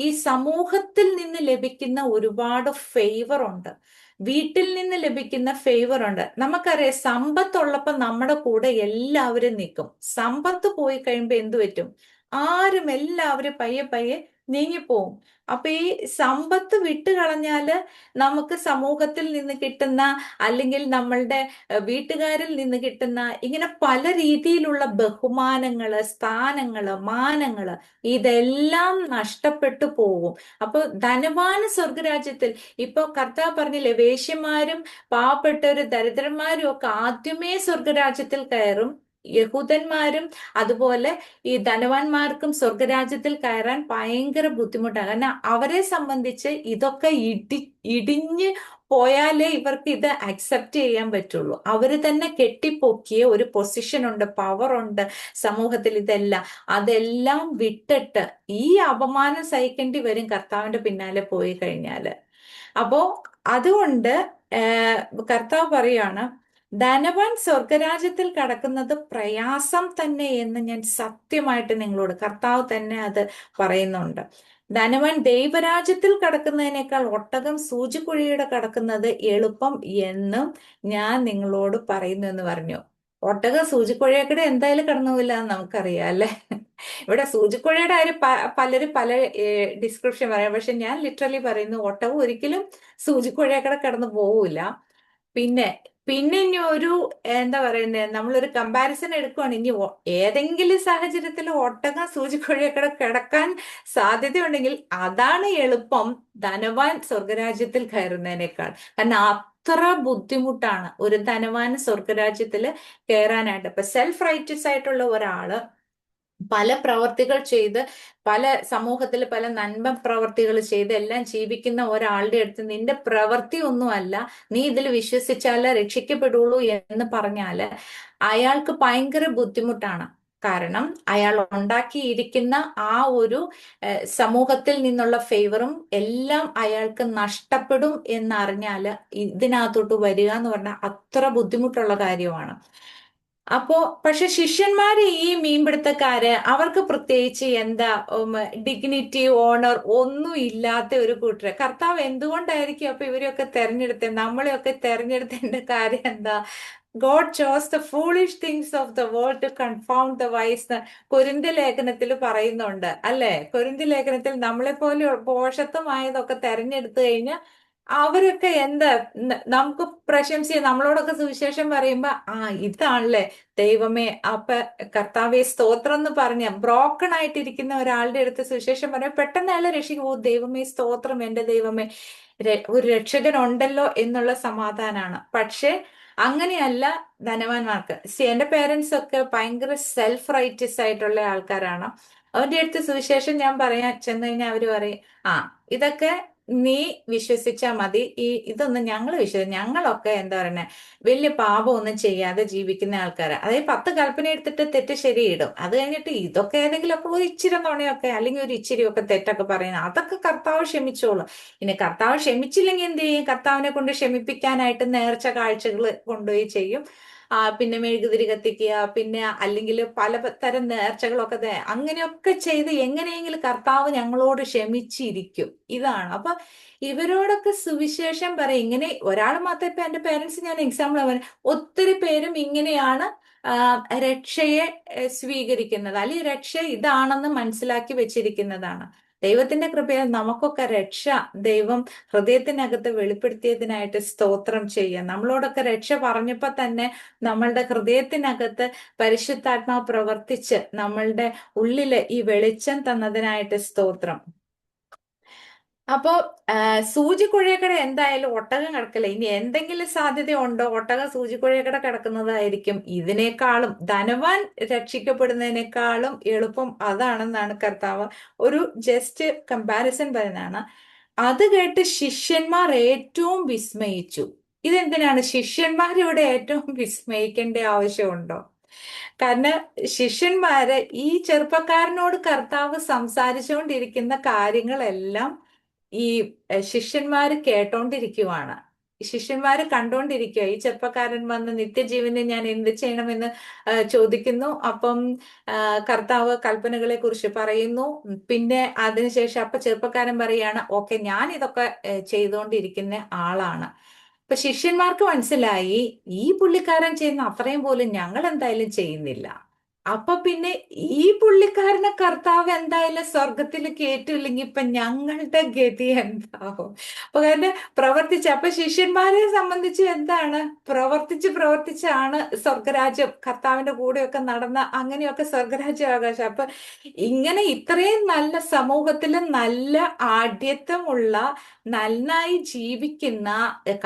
ഈ സമൂഹത്തിൽ നിന്ന് ലഭിക്കുന്ന ഒരുപാട് ഫേവർ ഉണ്ട്, വീട്ടിൽ നിന്ന് ലഭിക്കുന്ന ഫേവർ ഉണ്ട്. നമുക്കറിയാം സമ്പത്തുള്ളപ്പോ നമ്മുടെ കൂടെ എല്ലാവരും നിൽക്കും. സമ്പത്ത് പോയി കഴിയുമ്പോ എന്തു പറ്റും? ആരും, എല്ലാവരും പയ്യെ പയ്യെ നീങ്ങിപ്പോവും. അപ്പൊ ഈ സമ്പത്ത് വിട്ടുകളഞ്ഞാല് നമുക്ക് സമൂഹത്തിൽ നിന്ന് കിട്ടുന്ന, അല്ലെങ്കിൽ നമ്മളുടെ വീട്ടുകാരിൽ നിന്ന് കിട്ടുന്ന ഇങ്ങനെ പല രീതിയിലുള്ള ബഹുമാനങ്ങള്, സ്ഥാനങ്ങള്, മാനങ്ങള്, ഇതെല്ലാം നഷ്ടപ്പെട്ടു പോകും. അപ്പൊ ധനവാന് സ്വർഗരാജ്യത്തിൽ, ഇപ്പൊ കർത്താവ് പറഞ്ഞില്ലേ, വേശ്യമാരും പാവപ്പെട്ടവരും ദരിദ്രന്മാരും ഒക്കെ ആദ്യമേ സ്വർഗരാജ്യത്തിൽ കയറും. യഹൂദന്മാരും അതുപോലെ ഈ ധനവാന്മാർക്കും സ്വർഗരാജ്യത്തിൽ കയറാൻ ഭയങ്കര ബുദ്ധിമുട്ടാണ്. കാരണം അവരെ സംബന്ധിച്ച് ഇതൊക്കെ ഇടിഞ്ഞ് പോയാലേ ഇവർക്ക് ഇത് അക്സെപ്റ്റ് ചെയ്യാൻ പറ്റുള്ളൂ. അവര് തന്നെ കെട്ടിപ്പൊക്കിയ ഒരു പൊസിഷൻ ഉണ്ട്, പവർ ഉണ്ട് സമൂഹത്തിൽ. അതെല്ലാം വിട്ടിട്ട് ഈ അപമാനം സഹിക്കേണ്ടി വരും കർത്താവിന്റെ പിന്നാലെ പോയി കഴിഞ്ഞാല്. അപ്പോ അതുകൊണ്ട് കർത്താവ് പറയാണ്, ധനവാൻ സ്വർഗരാജ്യത്തിൽ കടക്കുന്നത് പ്രയാസം തന്നെ എന്ന് ഞാൻ സത്യമായിട്ട് നിങ്ങളോട്, കർത്താവ് തന്നെ അത് പറയുന്നുണ്ട്. ധനവാൻ ദൈവരാജ്യത്തിൽ കടക്കുന്നതിനേക്കാൾ ഒട്ടകം സൂചിക്കുഴിയുടെ കടക്കുന്നത് എളുപ്പം എന്നും ഞാൻ നിങ്ങളോട് പറയുന്നു എന്ന് പറഞ്ഞു. ഒട്ടകം സൂചിക്കുഴയക്കടെ എന്തായാലും കടന്നു പോയില്ല എന്ന് നമുക്കറിയാം അല്ലെ. ഇവിടെ സൂചിക്കുഴയുടെ കാര്യം പലരും പല ഡിസ്ക്രിപ്ഷൻ പറയാം. പക്ഷെ ഞാൻ ലിറ്ററലി പറയുന്നു, ഒട്ടകം ഒരിക്കലും സൂചിക്കുഴയക്കടെ കടന്നു പോവില്ല. പിന്നെ പിന്നെ ഇനി ഒരു എന്താ പറയുന്നത്, നമ്മളൊരു കമ്പാരിസൺ എടുക്കുവാണ്, ഇനി ഏതെങ്കിലും സാഹചര്യത്തിൽ ഒട്ടകം സൂചിക്കുഴയക്കടെ കിടക്കാൻ സാധ്യതയുണ്ടെങ്കിൽ അതാണ് എളുപ്പം ധനവാൻ സ്വർഗരാജ്യത്തിൽ കയറുന്നതിനേക്കാൾ. കാരണം അത്ര ബുദ്ധിമുട്ടാണ് ഒരു ധനവാൻ സ്വർഗരാജ്യത്തിൽ കയറാനായിട്ട്. ഇപ്പൊ സെൽഫ് റൈറ്റസ് ആയിട്ടുള്ള ഒരാള് പല പ്രവർത്തികൾ ചെയ്ത്, പല സമൂഹത്തിൽ പല നന്മ പ്രവർത്തികൾ ചെയ്ത് എല്ലാം ജീവിക്കുന്ന ഒരാളുടെ അടുത്ത് നിന്റെ പ്രവൃത്തി ഒന്നുമല്ല, നീ ഇതിൽ വിശ്വസിച്ചാലേ രക്ഷിക്കപ്പെടുള്ളൂ എന്ന് പറഞ്ഞാല് അയാൾക്ക് ഭയങ്കര ബുദ്ധിമുട്ടാണ്. കാരണം അയാൾ ഉണ്ടാക്കിയിരിക്കുന്ന ആ ഒരു സമൂഹത്തിൽ നിന്നുള്ള ഫേവറും എല്ലാം അയാൾക്ക് നഷ്ടപ്പെടും എന്നറിഞ്ഞാല് ഇതിനകത്തോട്ട് വരിക എന്ന് പറഞ്ഞാൽ അത്ര ബുദ്ധിമുട്ടുള്ള കാര്യമാണ്. അപ്പോ പക്ഷെ ശിഷ്യന്മാര്, ഈ മീൻപിടുത്തക്കാര്, അവർക്ക് പ്രത്യേകിച്ച് എന്താ ഡിഗ്നിറ്റി, ഓണർ ഒന്നും ഇല്ലാത്ത ഒരു കൂട്ടര്. കർത്താവ് എന്തുകൊണ്ടായിരിക്കും അപ്പൊ ഇവരെയൊക്കെ തെരഞ്ഞെടുത്തത്, നമ്മളെയൊക്കെ തെരഞ്ഞെടുത്തതിന്റെ കാര്യം എന്താ? God chose the foolish things of the world to confound the wise. കൊരിന്ത്യ ലേഖനത്തിൽ പറയുന്നുണ്ട് അല്ലെ. കൊരിന്ത്യ ലേഖനത്തിൽ നമ്മളെ പോലെ പോഷത്വമായതൊക്കെ തെരഞ്ഞെടുത്തു കഴിഞ്ഞാൽ അവരൊക്കെ എന്താ നമുക്ക് പ്രശംസിച്ച് നമ്മളോടൊക്കെ സുവിശേഷം പറയുമ്പോ, ഇതാണല്ലേ ദൈവമേ, അപ്പൊ കർത്താവെ സ്തോത്രം എന്ന് പറഞ്ഞ ബ്രോക്കൺ ആയിട്ടിരിക്കുന്ന ഒരാളുടെ അടുത്ത് സുവിശേഷം പറയാം, പെട്ടെന്ന് അയാളെ രക്ഷിക്കും. ഓ ദൈവമേ സ്തോത്രം, എന്റെ ദൈവമേ, ഒരു രക്ഷകൻ ഉണ്ടല്ലോ എന്നുള്ള സമാധാനമാണ്. പക്ഷെ അങ്ങനെയല്ല ധനവാന്മാർക്ക്. എന്റെ പേരൻസ് ഒക്കെ ഭയങ്കര സെൽഫ് റൈറ്റസ് ആയിട്ടുള്ള ആൾക്കാരാണ്. അവന്റെ അടുത്ത് സുവിശേഷം ഞാൻ പറയാൻ ചെന്ന് കഴിഞ്ഞാൽ അവര് പറയും, ഇതൊക്കെ നീ വിശ്വസിച്ചാ മതി, ഇതൊന്നും ഞങ്ങളൊക്കെ എന്താ പറയുന്നത്, വലിയ പാപമൊന്നും ചെയ്യാതെ ജീവിക്കുന്ന ആൾക്കാരാ. അതായത് 10 കൽപ്പന എടുത്തിട്ട് തെറ്റ് ശരിയിടും. അത് കഴിഞ്ഞിട്ട് ഇതൊക്കെ ഏതെങ്കിലുമൊക്കെ ഒരു ഇച്ചിരി നുണയൊക്കെ അല്ലെങ്കിൽ ഒരു ഇച്ചിരിയൊക്കെ തെറ്റൊക്കെ പറയുന്നത്, അതൊക്കെ കർത്താവ് ക്ഷമിച്ചോളും. ഇനി കർത്താവ് ക്ഷമിച്ചില്ലെങ്കിൽ എന്ത് ചെയ്യും? കർത്താവിനെ കൊണ്ട് ക്ഷമിപ്പിക്കാനായിട്ട് നേർച്ച കാഴ്ചകൾ കൊണ്ടുപോയി ചെയ്യും. പിന്നെ മെഴുകുതിരി കത്തിക്കുക, പിന്നെ അല്ലെങ്കിൽ പലതരം നേർച്ചകളൊക്കെ അങ്ങനെയൊക്കെ ചെയ്ത് എങ്ങനെയെങ്കിലും കർത്താവ് ഞങ്ങളോട് ക്ഷമിച്ചിരിക്കും. ഇതാണ്. അപ്പൊ ഇവരോടൊക്കെ സുവിശേഷം പറയും. ഇങ്ങനെ ഒരാൾ മാത്രം, ഇപ്പൊ എന്റെ പേരൻസ് ഞാൻ എക്സാമ്പിൾ പറയാം, ഒത്തിരി പേരും ഇങ്ങനെയാണ് രക്ഷയെ സ്വീകരിക്കുന്നത്, അല്ലെങ്കിൽ രക്ഷ ഇതാണെന്ന് മനസ്സിലാക്കി വെച്ചിരിക്കുന്നതാണ്. ദൈവത്തിന്റെ കൃപയാൽ നമുക്കൊക്കെ രക്ഷ ദൈവം ഹൃദയത്തിനകത്ത് വെളിപ്പെടുത്തിയതിനായിട്ട് സ്തോത്രം ചെയ്യാം. നമ്മളോടൊക്കെ രക്ഷ പറഞ്ഞപ്പോ തന്നെ നമ്മളുടെ ഹൃദയത്തിനകത്ത് പരിശുദ്ധാത്മാവ് പ്രവർത്തിച്ച് നമ്മളുടെ ഉള്ളില് ഈ വെളിച്ചം തന്നതിനായിട്ട് സ്തോത്രം. അപ്പോ സൂചിക്കുഴയക്കട എന്തായാലും ഒട്ടകം കിടക്കില്ല. ഇനി എന്തെങ്കിലും സാധ്യത ഉണ്ടോ? ഒട്ടകം സൂചിക്കുഴയക്കട കിടക്കുന്നതായിരിക്കും ഇതിനേക്കാളും, ധനവാൻ രക്ഷിക്കപ്പെടുന്നതിനേക്കാളും എളുപ്പം അതാണെന്നാണ് കർത്താവ് ഒരു ജസ്റ്റ് കമ്പാരിസൺ പറയുന്നതാണ്. അത് കേട്ട് ശിഷ്യന്മാർ ഏറ്റവും വിസ്മയിച്ചു. ഇതെന്തിനാണ് ശിഷ്യന്മാർ ഇവിടെ ഏറ്റവും വിസ്മയിക്കേണ്ട ആവശ്യമുണ്ടോ? കാരണം ശിഷ്യന്മാര് ഈ ചെറുപ്പക്കാരനോട് കർത്താവ് സംസാരിച്ചുകൊണ്ടിരിക്കുന്ന കാര്യങ്ങളെല്ലാം ഈ ശിഷ്യന്മാര് കേട്ടോണ്ടിരിക്കുവാണ്. ശിഷ്യന്മാര് കണ്ടോണ്ടിരിക്കുക. ഈ ചെറുപ്പക്കാരൻ വന്ന് നിത്യജീവന് ഞാൻ എന്ത് ചെയ്യണമെന്ന് ചോദിക്കുന്നു. അപ്പം കർത്താവ് കൽപ്പനകളെ കുറിച്ച് പറയുന്നു. പിന്നെ അതിനുശേഷം അപ്പൊ ചെറുപ്പക്കാരൻ പറയാണ്, ഓക്കെ, ഞാൻ ഇതൊക്കെ ചെയ്തുകൊണ്ടിരിക്കുന്ന ആളാണ്. അപ്പൊ ശിഷ്യന്മാർക്ക് മനസ്സിലായി, ഈ പുള്ളിക്കാരൻ ചെയ്യുന്ന അത്രയും പോലും ഞങ്ങൾ എന്തായാലും ചെയ്യുന്നില്ല. അപ്പൊ പിന്നെ ഈ പുള്ളിക്കാരനെ കർത്താവ് എന്തായാലും സ്വർഗത്തിൽ കേറ്റൂല്ലെങ്കിൽ ഇപ്പൊ ഞങ്ങളുടെ ഗതി എന്താവും? അപ്പൊ കാരണം അപ്പൊ ശിഷ്യന്മാരെ സംബന്ധിച്ച് എന്താണ്? പ്രവർത്തിച്ചാണ് സ്വർഗരാജ്യം, കർത്താവിന്റെ കൂടെയൊക്കെ നടന്ന അങ്ങനെയൊക്കെ സ്വർഗരാജ്യം ആകാശം. അപ്പൊ ഇങ്ങനെ ഇത്രയും നല്ല സമൂഹത്തിലും നല്ല ആഢ്യത്വമുള്ള, നന്നായി ജീവിക്കുന്ന,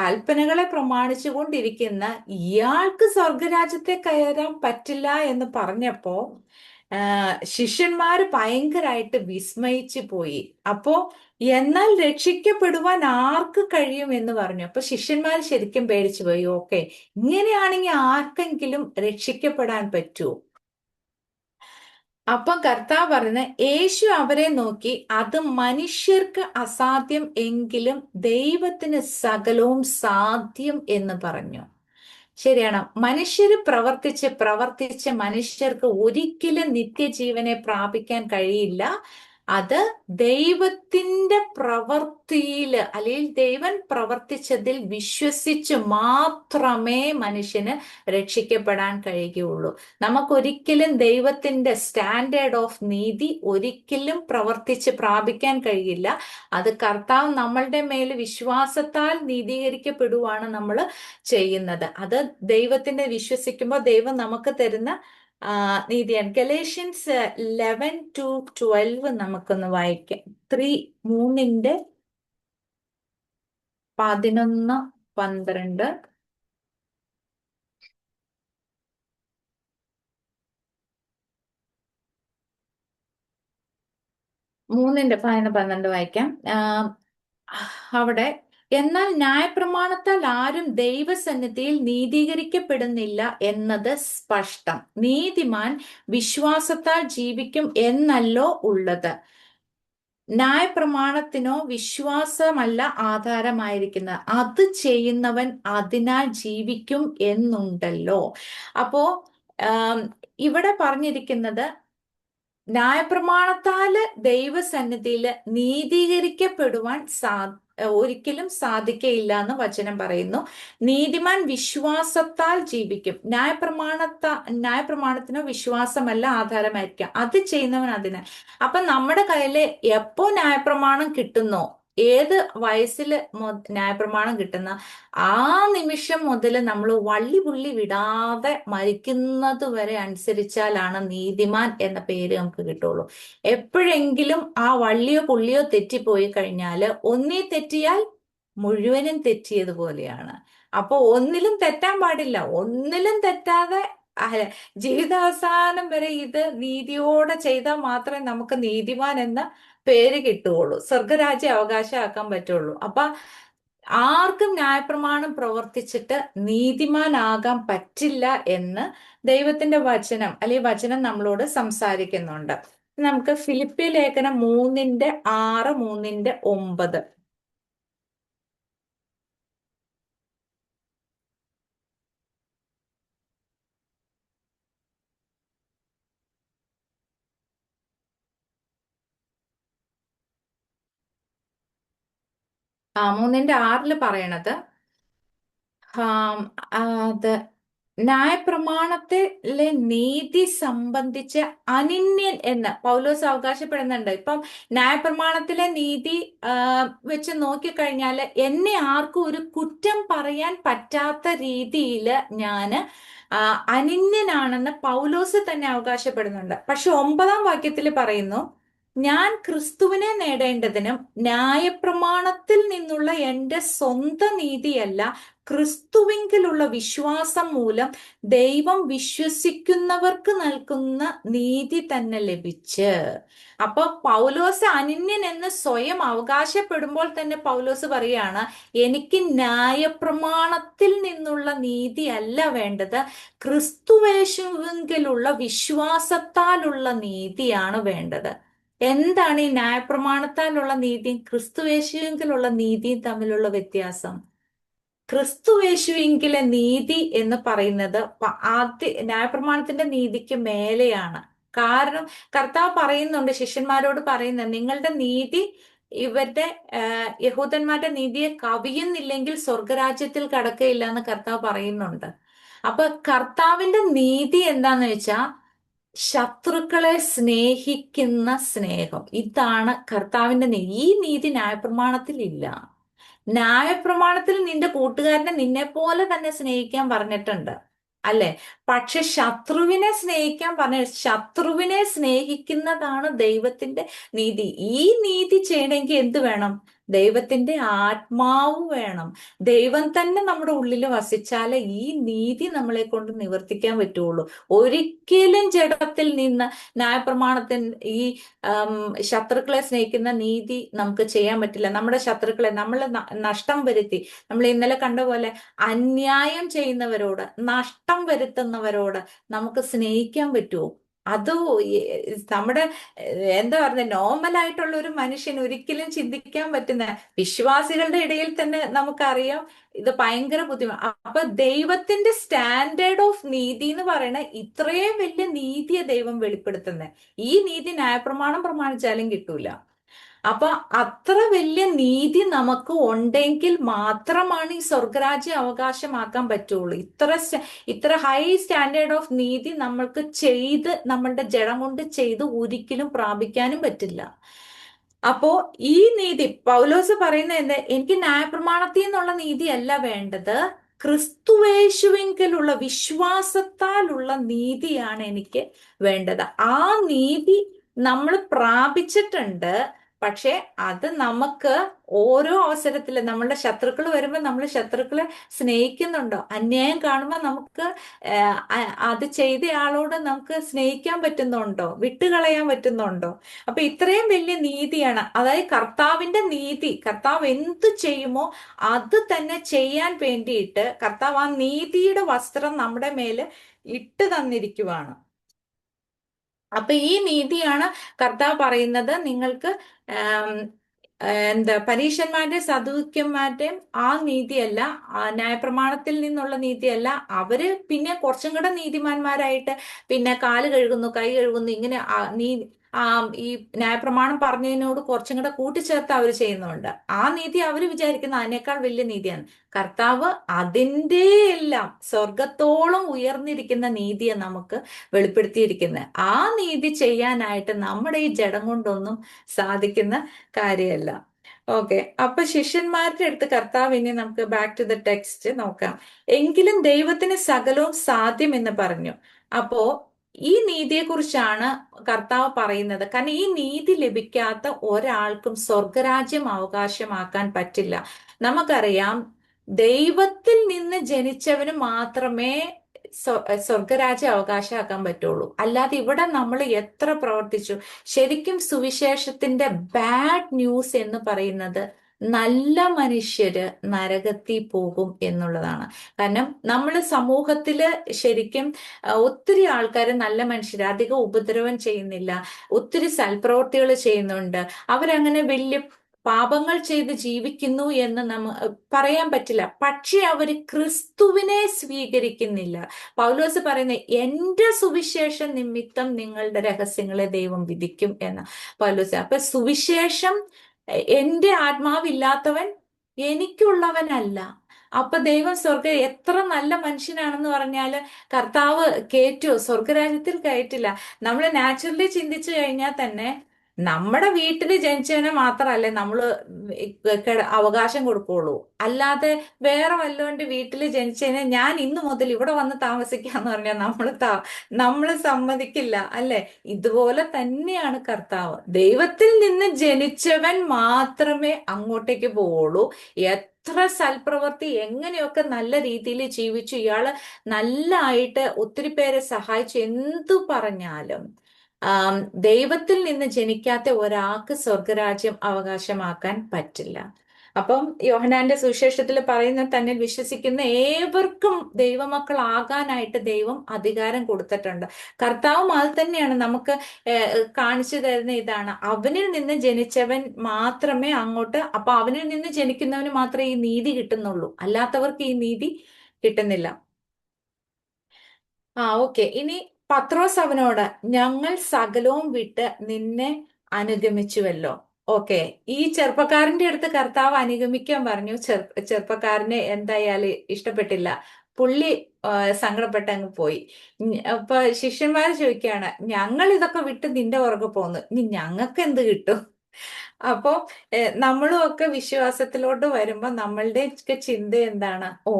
കൽപ്പനകളെ പ്രമാണിച്ചു കൊണ്ടിരിക്കുന്ന ഇയാൾക്ക് സ്വർഗരാജ്യത്തെ കയറാൻ പറ്റില്ല എന്ന് പറഞ്ഞപ്പോ ശിഷ്യന്മാര് ഭയങ്കരമായിട്ട് വിസ്മയിച്ചു പോയി. അപ്പോ എന്നാൽ രക്ഷിക്കപ്പെടുവാൻ ആർക്ക് കഴിയും എന്ന് പറഞ്ഞു. അപ്പൊ ശിഷ്യന്മാർ ശരിക്കും പേടിച്ചു പോയി. ഓക്കെ, ഇങ്ങനെയാണെങ്കിൽ ആർക്കെങ്കിലും രക്ഷിക്കപ്പെടാൻ പറ്റുമോ? അപ്പം കർത്താവ് പറയുന്ന, യേശു അവരെ നോക്കി, അത് മനുഷ്യർക്ക് അസാധ്യം എങ്കിലും ദൈവത്തിന് സകലവും സാധ്യം എന്ന് പറഞ്ഞു. ശരിയാണ്. മനുഷ്യര് പ്രവർത്തിച്ച് മനുഷ്യർക്ക് ഒരിക്കലും നിത്യജീവനെ പ്രാപിക്കാൻ കഴിയില്ല. അത് ദൈവത്തിന്റെ പ്രവൃത്തിയില്, അല്ലെങ്കിൽ ദൈവൻ പ്രവർത്തിച്ചതിൽ വിശ്വസിച്ച് മാത്രമേ മനുഷ്യന് രക്ഷിക്കപ്പെടാൻ കഴിയുകയുള്ളൂ. നമുക്കൊരിക്കലും ദൈവത്തിന്റെ സ്റ്റാൻഡേർഡ് ഓഫ് നീതി ഒരിക്കലും പ്രവർത്തിച്ച് പ്രാപിക്കാൻ കഴിയില്ല. അത് കർത്താവ് നമ്മളുടെ മേൽ വിശ്വാസത്താൽ നീതീകരിക്കപ്പെടുവാണ് നമ്മൾ ചെയ്യുന്നത്. അത് ദൈവത്തിന്റെ വിശ്വസിക്കുമ്പോൾ ദൈവം നമുക്ക് തരുന്ന നീതിയാണ്. ഗലേഷ്യൻസ് 11-12 നമുക്കൊന്ന് വായിക്കാം. 3:11, 12. 3:11-12 വായിക്കാം. അവിടെ, എന്നാൽ ന്യായപ്രമാണത്താൽ ആരും ദൈവസന്നിധിയിൽ നീതീകരിക്കപ്പെടുന്നില്ല എന്നത് സ്പഷ്ടം. നീതിമാൻ വിശ്വാസത്താൽ ജീവിക്കും എന്നല്ലോ ഉള്ളത്. ന്യായപ്രമാണത്തിനോ വിശ്വാസമല്ല ആധാരമായിരിക്കുന്നത്, അത് ചെയ്യുന്നവൻ അതിനാൽ ജീവിക്കും എന്നുണ്ടല്ലോ. അപ്പോ ഇവിടെ പറഞ്ഞിരിക്കുന്നത്, ന്യായപ്രമാണത്താല് ദൈവസന്നിധിയിൽ നീതീകരിക്കപ്പെടുവാൻ ഒരിക്കലും സാധിക്കയില്ല എന്ന് വചനം പറയുന്നു. നീതിമാൻ വിശ്വാസത്താൽ ജീവിക്കും. ന്യായപ്രമാണത്തിനോ വിശ്വാസമല്ല ആധാരമായിരിക്കാം, അത് ചെയ്യുന്നവൻ അതിന്. അപ്പൊ നമ്മുടെ കയ്യില് എപ്പോ ന്യായപ്രമാണം കിട്ടുന്നോ, ഏത് വയസ്സിൽ ന്യായപ്രമാണം കിട്ടുന്ന ആ നിമിഷം മുതൽ നമ്മൾ വള്ളി പുള്ളി വിടാതെ മരിക്കുന്നത് വരെ അനുസരിച്ചാലാണ് നീതിമാൻ എന്ന പേര് നമുക്ക് കിട്ടുള്ളൂ. എപ്പോഴെങ്കിലും ആ വള്ളിയോ പുള്ളിയോ തെറ്റിപ്പോയി കഴിഞ്ഞാല്, ഒന്നീ തെറ്റിയാൽ മുഴുവനും തെറ്റിയതുപോലെയാണ്. അപ്പൊ ഒന്നിലും തെറ്റാൻ പാടില്ല. ഒന്നിലും തെറ്റാതെ ജീവിതാവസാനം വരെ ഇത് നീതിയോടെ ചെയ്താൽ മാത്രമേ നമുക്ക് നീതിമാൻ എന്ന പേര് കിട്ടുകയുള്ളൂ, സ്വർഗരാജ്യം അവകാശമാക്കാൻ പറ്റുള്ളൂ. അപ്പൊ ആർക്കും ന്യായപ്രമാണം പ്രവർത്തിച്ചിട്ട് നീതിമാനാകാൻ പറ്റില്ല എന്ന് ദൈവത്തിന്റെ വചനം, അല്ലെങ്കിൽ വചനം നമ്മളോട് സംസാരിക്കുന്നുണ്ട്. നമുക്ക് ഫിലിപ്പി ലേഖനം 3:6, 3:9. ആ 3:6 പറയണത്, അത് ന്യായപ്രമാണത്തിലെ നീതി സംബന്ധിച്ച് അനിന്യൻ എന്ന് പൗലോസ് അവകാശപ്പെടുന്നുണ്ട്. ഇപ്പം ന്യായപ്രമാണത്തിലെ നീതി വെച്ച് നോക്കിക്കഴിഞ്ഞാൽ എന്നെ ആർക്കും ഒരു കുറ്റം പറയാൻ പറ്റാത്ത രീതിയിൽ ഞാന് അനിന്യനാണെന്ന് പൗലോസ് തന്നെ അവകാശപ്പെടുന്നുണ്ട്. പക്ഷെ 9-ാം വാക്യത്തിൽ പറയുന്നു, ഞാൻ ക്രിസ്തുവിനെ നേടേണ്ടതിനും ന്യായപ്രമാണത്തിൽ നിന്നുള്ള എൻ്റെ സ്വന്തം നീതിയല്ല, ക്രിസ്തുവിങ്കിലുള്ള വിശ്വാസം മൂലം ദൈവം വിശ്വസിക്കുന്നവർക്ക് നൽകുന്ന നീതി തന്നെ ലഭിച്ച്. അപ്പൊ പൗലോസ് അനിന്യൻ എന്ന് സ്വയം അവകാശപ്പെടുമ്പോൾ തന്നെ പൗലോസ് പറയാണ്, എനിക്ക് ന്യായപ്രമാണത്തിൽ നിന്നുള്ള നീതി അല്ല വേണ്ടത്, ക്രിസ്തുവേശുവിങ്കിലുള്ള വിശ്വാസത്താലുള്ള നീതിയാണ് വേണ്ടത്. എന്താണ് ഈ ന്യായപ്രമാണത്താലുള്ള നീതിയും ക്രിസ്തുവേശുവിങ്കിലുള്ള നീതിയും തമ്മിലുള്ള വ്യത്യാസം? ക്രിസ്തുവേശുവിങ്കിലെ നീതി എന്ന് പറയുന്നത് ന്യായപ്രമാണത്തിന്റെ നീതിക്ക് മേലെയാണ്. കാരണം കർത്താവ് പറയുന്നുണ്ട്, ശിഷ്യന്മാരോട് പറയുന്നത്, നിങ്ങളുടെ നീതി ഇവരുടെ യഹൂദന്മാരുടെ നീതിയെ കവിയുന്നില്ലെങ്കിൽ സ്വർഗരാജ്യത്തിൽ കടക്കയില്ല എന്ന് കർത്താവ് പറയുന്നുണ്ട്. അപ്പൊ കർത്താവിന്റെ നീതി എന്താന്ന് വെച്ചാ ശത്രുക്കളെ സ്നേഹിക്കുന്ന സ്നേഹം, ഇതാണ് കർത്താവിന്റെ നീതി. ഈ നീതി ന്യായപ്രമാണത്തിൽ ഇല്ല. ന്യായപ്രമാണത്തിൽ നിന്റെ കൂട്ടുകാരനെ നിന്നെ പോലെ തന്നെ സ്നേഹിക്കാൻ പറഞ്ഞിട്ടുണ്ട്, അല്ലെ? പക്ഷെ ശത്രുവിനെ സ്നേഹിക്കാൻ പറഞ്ഞ, ശത്രുവിനെ സ്നേഹിക്കുന്നതാണ് ദൈവത്തിന്റെ നീതി. ഈ നീതി ചെയ്യണമെങ്കിൽ എന്ത് വേണം? ദൈവത്തിന്റെ ആത്മാവ് വേണം. ദൈവം തന്നെ നമ്മുടെ ഉള്ളിൽ വസിച്ചാലേ ഈ നീതി നമ്മളെ കൊണ്ട് നിവർത്തിക്കാൻ പറ്റുള്ളൂ. ഒരിക്കലും ജഡത്തിൽ നിന്ന് ന്യായപ്രമാണത്തിന് ഈ ആം, ശത്രുക്കളെ സ്നേഹിക്കുന്ന നീതി നമുക്ക് ചെയ്യാൻ പറ്റില്ല. നമ്മുടെ ശത്രുക്കളെ നമ്മൾ നഷ്ടം വരുത്തി, നമ്മൾ ഇന്നലെ കണ്ട പോലെ അന്യായം ചെയ്യുന്നവരോട്, നഷ്ടം വരുത്തുന്നവരോട് നമുക്ക് സ്നേഹിക്കാൻ പറ്റുമോ? അത് നമ്മുടെ എന്താ പറയുക, നോർമൽ ആയിട്ടുള്ള ഒരു മനുഷ്യൻ ഒരിക്കലും ചിന്തിക്കാൻ പറ്റുന്ന, വിശ്വാസികളുടെ ഇടയിൽ തന്നെ നമുക്കറിയാം ഇത് ഭയങ്കര ബുദ്ധിമുട്ട്. അപ്പൊ ദൈവത്തിന്റെ സ്റ്റാൻഡേർഡ് ഓഫ് നീതി എന്ന് പറയുന്ന ഇത്രയും വലിയ നീതിയെ ദൈവം വെളിപ്പെടുത്തുന്നത്. ഈ നീതി ന്യായപ്രമാണം പ്രമാണിച്ചാലും കിട്ടൂല. അപ്പൊ അത്ര വലിയ നീതി നമുക്ക് ഉണ്ടെങ്കിൽ മാത്രമാണ് ഈ സ്വർഗരാജ്യം അവകാശമാക്കാൻ പറ്റുള്ളൂ. ഇത്ര ഹൈ സ്റ്റാൻഡേർഡ് ഓഫ് നീതി നമ്മൾക്ക് ചെയ്ത്, നമ്മളുടെ ജഡം കൊണ്ട് ചെയ്ത് ഒരിക്കലും പ്രാപിക്കാനും പറ്റില്ല. അപ്പോ ഈ നീതി പൗലോസ് പറയുന്നത് എന്ത്? എനിക്ക് ന്യായപ്രമാണത്തിൽ നിന്നുള്ള നീതിയല്ല വേണ്ടത്, ക്രിസ്തുവേശുവിങ്കലുള്ള വിശ്വാസത്താലുള്ള നീതിയാണ് എനിക്ക് വേണ്ടത്. ആ നീതി നമ്മൾ പ്രാപിച്ചിട്ടുണ്ട്. പക്ഷെ അത് നമുക്ക് ഓരോ അവസരത്തില് നമ്മളുടെ ശത്രുക്കൾ വരുമ്പോൾ നമ്മൾ ശത്രുക്കളെ സ്നേഹിക്കുന്നുണ്ടോ? അന്യായം കാണുമ്പോൾ നമുക്ക് അത് ചെയ്തയാളോട് നമുക്ക് സ്നേഹിക്കാൻ പറ്റുന്നുണ്ടോ? വിട്ടുകളയാൻ പറ്റുന്നുണ്ടോ? അപ്പൊ ഇത്രയും വലിയ നീതിയാണ്, അതായത് കർത്താവിന്റെ നീതി. കർത്താവ് എന്ത് ചെയ്യുമോ അത് തന്നെ ചെയ്യാൻ വേണ്ടിയിട്ട് കർത്താവ് ആ നീതിയുടെ വസ്ത്രം നമ്മുടെ മേല് ഇട്ട് തന്നിരിക്കുവാണ്. അപ്പൊ ഈ നീതിയാണ് കർത്താവ് പറയുന്നത്, നിങ്ങൾക്ക് എന്താ പരീശന്മാരുടെ സദൂക്യന്മാരുടെയും ആ നീതിയല്ല, ന്യായപ്രമാണത്തിൽ നിന്നുള്ള നീതിയല്ല. അവര് പിന്നെ കുറച്ചും കൂടെ നീതിമാന്മാരായിട്ട് പിന്നെ കാല് കഴുകുന്നു, കൈ കഴുകുന്നു, ഇങ്ങനെ ഈ ന്യായപ്രമാണം പറഞ്ഞതിനോട് കുറച്ചും കൂടെ കൂട്ടിച്ചേർത്ത് അവർ ചെയ്യുന്നുണ്ട്. ആ നീതി അവർ വിചാരിക്കുന്ന അതിനേക്കാൾ വലിയ നീതിയാണ്. കർത്താവ് അതിൻ്റെ എല്ലാം സ്വർഗത്തോളം ഉയർന്നിരിക്കുന്ന നീതിയെ നമുക്ക് വെളിപ്പെടുത്തിയിരിക്കുന്നത്. ആ നീതി ചെയ്യാനായിട്ട് നമ്മുടെ ഈ ജഡം കൊണ്ടൊന്നും സാധിക്കുന്ന കാര്യമല്ല. ഓക്കെ, അപ്പൊ ശിഷ്യന്മാരുടെ അടുത്ത് കർത്താവ്, ഇനി നമുക്ക് ബാക്ക് ടു ദ ടെക്സ്റ്റ് നോക്കാം. എങ്കിലും ദൈവത്തിന് സകലവും സാധ്യം എന്ന് പറഞ്ഞു. അപ്പോ ഈ നീതിയെക്കുറിച്ചാണ് കർത്താവ് പറയുന്നത്. കാരണം ഈ നീതി ലഭിക്കാത്ത ഒരാൾക്കും സ്വർഗരാജ്യം അവകാശമാക്കാൻ പറ്റില്ല. നമുക്കറിയാം, ദൈവത്തിൽ നിന്ന് ജനിച്ചവന് മാത്രമേ സ്വർഗരാജ്യം അവകാശമാക്കാൻ പറ്റുള്ളൂ. അല്ലാതെ ഇവിടെ നമ്മൾ എത്ര പ്രവർത്തിച്ചു, ശരിക്കും സുവിശേഷത്തിന്റെ ബാഡ് ന്യൂസ് എന്ന് പറയുന്നത് നല്ല മനുഷ്യര് നരകത്തിൽ പോകും എന്നുള്ളതാണ്. കാരണം നമ്മൾ സമൂഹത്തില് ശരിക്കും ഒത്തിരി ആൾക്കാർ നല്ല മനുഷ്യര്, അധികം ഉപദ്രവം ചെയ്യുന്നില്ല, ഒത്തിരി സൽപ്രവർത്തികൾ ചെയ്യുന്നുണ്ട്, അവരങ്ങനെ വലിയ പാപങ്ങൾ ചെയ്ത് ജീവിക്കുന്നു എന്ന് പറയാൻ പറ്റില്ല. പക്ഷെ അവര് ക്രിസ്തുവിനെ സ്വീകരിക്കുന്നില്ല. പൗലോസ് പറയുന്നത്, എന്റെ സുവിശേഷം നിമിത്തം നിങ്ങളുടെ രഹസ്യങ്ങളെ ദൈവം വിധിക്കും എന്ന പൗലോസ്. അപ്പൊ സുവിശേഷം, എന്റെ ആത്മാവില്ലാത്തവൻ എനിക്കുള്ളവനല്ല. അപ്പൊ ദൈവം എത്ര നല്ല മനുഷ്യനാണെന്ന് പറഞ്ഞാല് കർത്താവ് കയറ്റുമോ? സ്വർഗരാജ്യത്തിൽ കയറ്റില്ല. നമ്മൾ നാച്ചുറലി ചിന്തിച്ചു കഴിഞ്ഞാൽ തന്നെ നമ്മുടെ വീട്ടിൽ ജനിച്ചവനെ മാത്രമല്ലേ നമ്മള് അവകാശം കൊടുക്കുള്ളൂ. അല്ലാതെ വേറെ വല്ലവന്റെ വീട്ടിൽ ജനിച്ചതിനെ ഞാൻ ഇന്നു മുതൽ ഇവിടെ വന്ന് താമസിക്കാന്ന് പറഞ്ഞാൽ നമ്മള് സമ്മതിക്കില്ല, അല്ലെ? ഇതുപോലെ തന്നെയാണ് കർത്താവ്. ദൈവത്തിൽ നിന്ന് ജനിച്ചവൻ മാത്രമേ അങ്ങോട്ടേക്ക് പോവുള്ളൂ. എത്ര സൽപ്രവൃത്തി, എങ്ങനെയൊക്കെ നല്ല രീതിയിൽ ജീവിച്ചു, ഇയാള് നല്ലായിട്ട് ഒത്തിരി പേരെ സഹായിച്ചു എന്തു പറഞ്ഞാലും ദൈവത്തിൽ നിന്ന് ജനിക്കാത്ത ഒരാൾക്ക് സ്വർഗരാജ്യം അവകാശമാക്കാൻ പറ്റില്ല. അപ്പം യോഹന്നാന്റെ സുവിശേഷത്തിൽ പറയുന്ന തന്നെ വിശ്വസിക്കുന്ന ഏവർക്കും ദൈവമക്കളാകാനായിട്ട് ദൈവം അധികാരം കൊടുത്തിട്ടുണ്ട്. കർത്താവും അത് തന്നെയാണ് നമുക്ക് കാണിച്ചു തരുന്ന. ഇതാണ്, അവനിൽ നിന്ന് ജനിച്ചവൻ മാത്രമേ അങ്ങോട്ട്, അപ്പൊ അവനിൽ നിന്ന് ജനിക്കുന്നവന് മാത്രമേ ഈ നീതി കിട്ടുന്നുള്ളൂ, അല്ലാത്തവർക്ക് ഈ നീതി കിട്ടുന്നില്ല. ഓക്കെ, ഇനി പത്രോസ് അവനോട്, ഞങ്ങൾ സകലവും വിട്ട് നിന്നെ അനുഗമിച്ചുവല്ലോ. ഓക്കെ, ഈ ചെറുപ്പക്കാരന്റെ അടുത്ത് കർത്താവ് അനുഗമിക്കാൻ പറഞ്ഞു. ചെറുപ്പക്കാരനെ എന്തായാലും ഇഷ്ടപ്പെട്ടില്ല. പുള്ളി സങ്കടപ്പെട്ട് അങ്ങ് പോയി. അപ്പൊ ശിഷ്യന്മാര് ചോദിക്കുകയാണ്, ഞങ്ങൾ ഇതൊക്കെ വിട്ട് നിന്റെ പുറകെ പോന്നു, ഇനി ഞങ്ങൾക്ക് എന്ത് കിട്ടും? അപ്പൊ നമ്മളും ഒക്കെ വിശ്വാസത്തിലോട്ട് വരുമ്പോ നമ്മളുടെ ഒക്കെ ചിന്ത എന്താണ്? ഓ